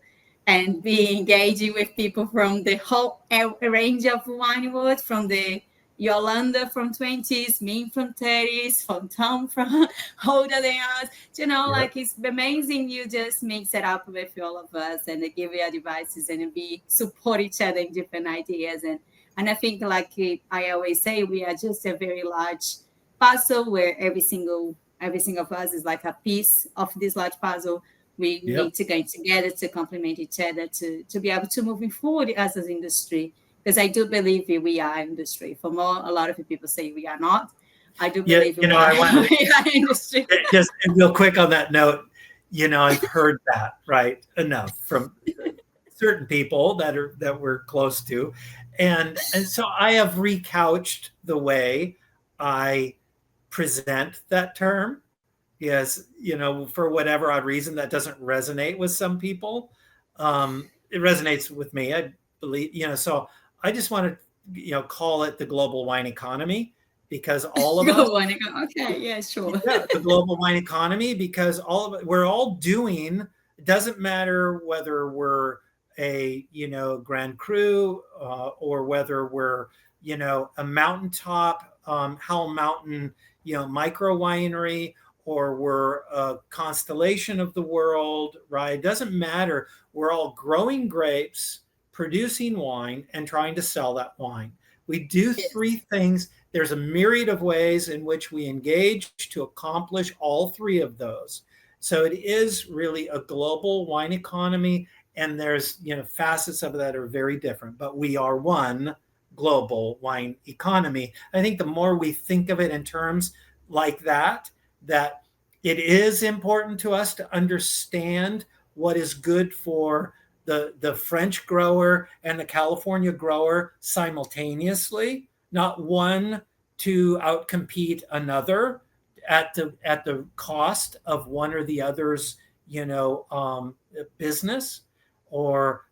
and be engaging with people from the whole range of wine world, from the Yolanda from 20s, me from 30s, from Tom from older than us. Yep. Like it's amazing. You just mix it up with all of us and they give you advices and be support each other in different ideas. And I think I always say, we are just a very large puzzle where every single of us is like a piece of this large puzzle. We Yep. need to go together to complement each other to be able to moving forward as an industry. Because I do believe we are industry. For more, a lot of people say we are not. I do Yeah, believe we are, I wanted to we are industry. just real quick on that note. I've heard that right enough from certain people that we're close to, and so I have recouched the way I present that term. Yes, for whatever odd reason that doesn't resonate with some people. It resonates with me. I believe, so I just want to, call it the global wine economy because all of us, Go on. Okay, yeah, sure. yeah, the global wine economy, because all of it, we're all doing, it doesn't matter whether we're a, Grand Cru or whether we're, a mountaintop, Howell Mountain, micro winery, or we're a constellation of the world, right? It doesn't matter. We're all growing grapes, producing wine, and trying to sell that wine. We do three Yes. things. There's a myriad of ways in which we engage to accomplish all three of those. So it is really a global wine economy, and there's facets of that are very different, but we are one global wine economy. I think the more we think of it in terms like that it is important to us to understand what is good for the French grower and the California grower simultaneously, not one to outcompete another at the cost of one or the other's business or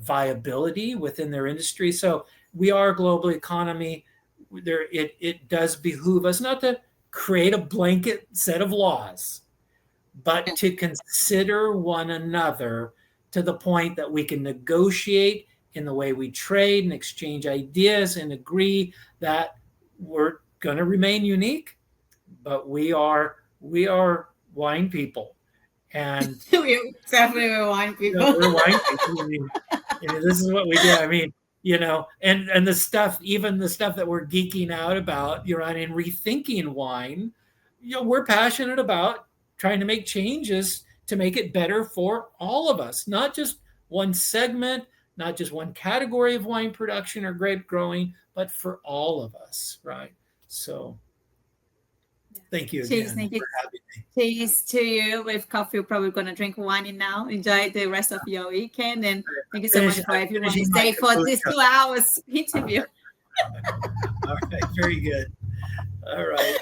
viability within their industry. So we are a global economy. It does behoove us not to create a blanket set of laws, but to consider one another to the point that we can negotiate in the way we trade and exchange ideas and agree that we're going to remain unique, but we are wine people. And We definitely want people. we're wine people. This is what we do. And the stuff, even the stuff that we're geeking out about, in rethinking wine, we're passionate about trying to make changes to make it better for all of us, not just one segment, not just one category of wine production or grape growing, but for all of us, right? So thank you Cheers, again Nick. for having me. Cheers to you with coffee. We're probably going to drink wine now. Enjoy the rest of your weekend. And thank you so much for everyone to stay for this 2 hours interview. All right, very good. All right.